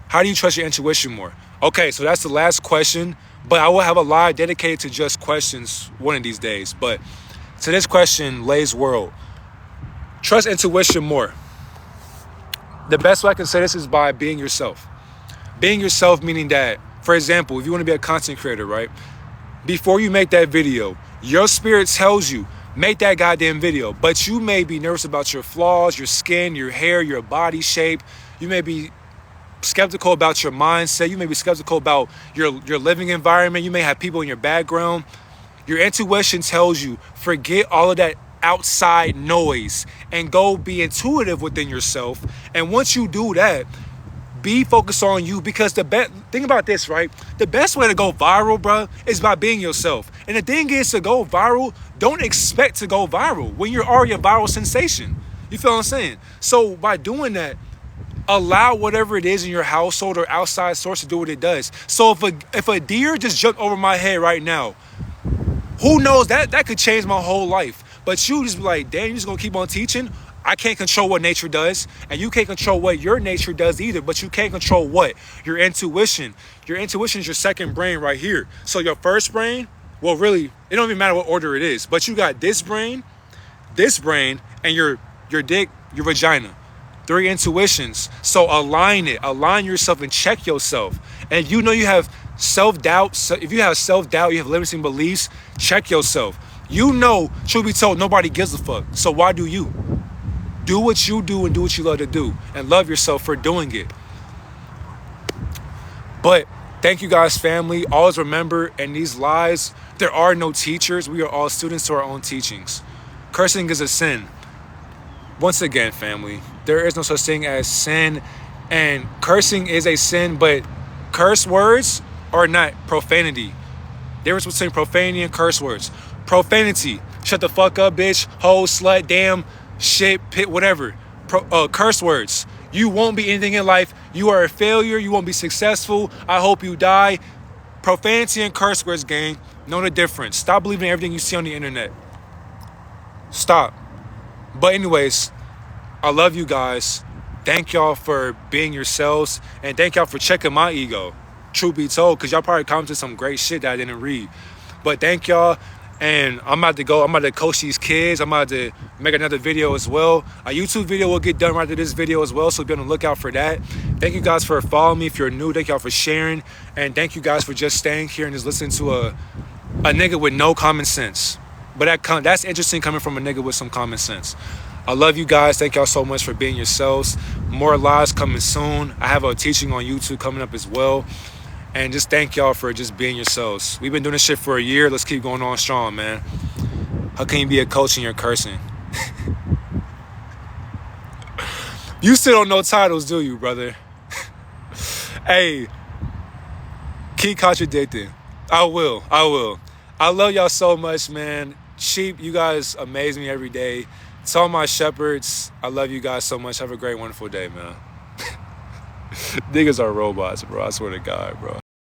S2: How do you trust your intuition more? Okay, so that's the last question, but I will have a live dedicated to just questions one of these days. But to this question, Lay's World, trust intuition more. The best way I can say this is by being yourself. Being yourself meaning that, for example, if you want to be a content creator, right? Before you make that video, your spirit tells you, make that goddamn video. But you may be nervous about your flaws, your skin, your hair, your body shape. You may be skeptical about your mindset. You may be skeptical about your living environment. You may have people in your background. Your intuition tells you, forget all of that outside noise and go be intuitive within yourself. And once you do that, be focused on you, because think about this, right? The best way to go viral, bro, is by being yourself. And the thing is, to go viral, don't expect to go viral when you're already a viral sensation. You feel what I'm saying? So by doing that, allow whatever it is in your household or outside source to do what it does. So if a deer just jumped over my head right now, who knows, that could change my whole life. But you just be like, damn, you just gonna keep on teaching? I can't control what nature does, and you can't control what your nature does either, but you can control what? Your intuition. Your intuition is your second brain right here. So your first brain, well, really, it don't even matter what order it is, but you got this brain, and your dick, your vagina. 3 intuitions. So align yourself and check yourself. And if you know you have self-doubt, if you have self-doubt, you have limiting beliefs, check yourself. You know, truth be told, nobody gives a fuck. So why do you? Do what you do and do what you love to do, and love yourself for doing it. But thank you guys, family. Always remember, in these lives, there are no teachers. We are all students to our own teachings. Cursing is a sin. Once again, family, there is no such thing as sin, and cursing is a sin, but curse words are not profanity. Difference between profanity and curse words. Profanity, shut the fuck up, bitch, hoe, slut, damn, shit, pit, whatever. Curse words. You won't be anything in life. You are a failure. You won't be successful. I hope you die. Profanity and curse words, gang. Know the difference. Stop believing everything you see on the internet. Stop. But anyways, I love you guys. Thank y'all for being yourselves. And thank y'all for checking my ego. Truth be told, because y'all probably commented some great shit that I didn't read. But thank y'all. And I'm about to coach these kids. I'm about to make another video as well. A YouTube video will get done right after this video as well, so be on the lookout for that. Thank you guys for following me. If you're new, thank y'all for sharing. And thank you guys for just staying here and just listening to a nigga with no common sense. But that's interesting coming from a nigga with some common sense. I love you guys. Thank y'all so much for being yourselves. More lives coming soon. I have a teaching on YouTube coming up as well. And just thank y'all for just being yourselves. We've been doing this shit for a year. Let's keep going on strong, man. How can you be a coach and you're cursing? You still don't know titles, do you, brother? Hey, keep contradicting. I will. I love y'all so much, man. Sheep, you guys amaze me every day. To all my shepherds, I love you guys so much. Have a great, wonderful day, man. Niggas are robots, bro. I swear to God, bro.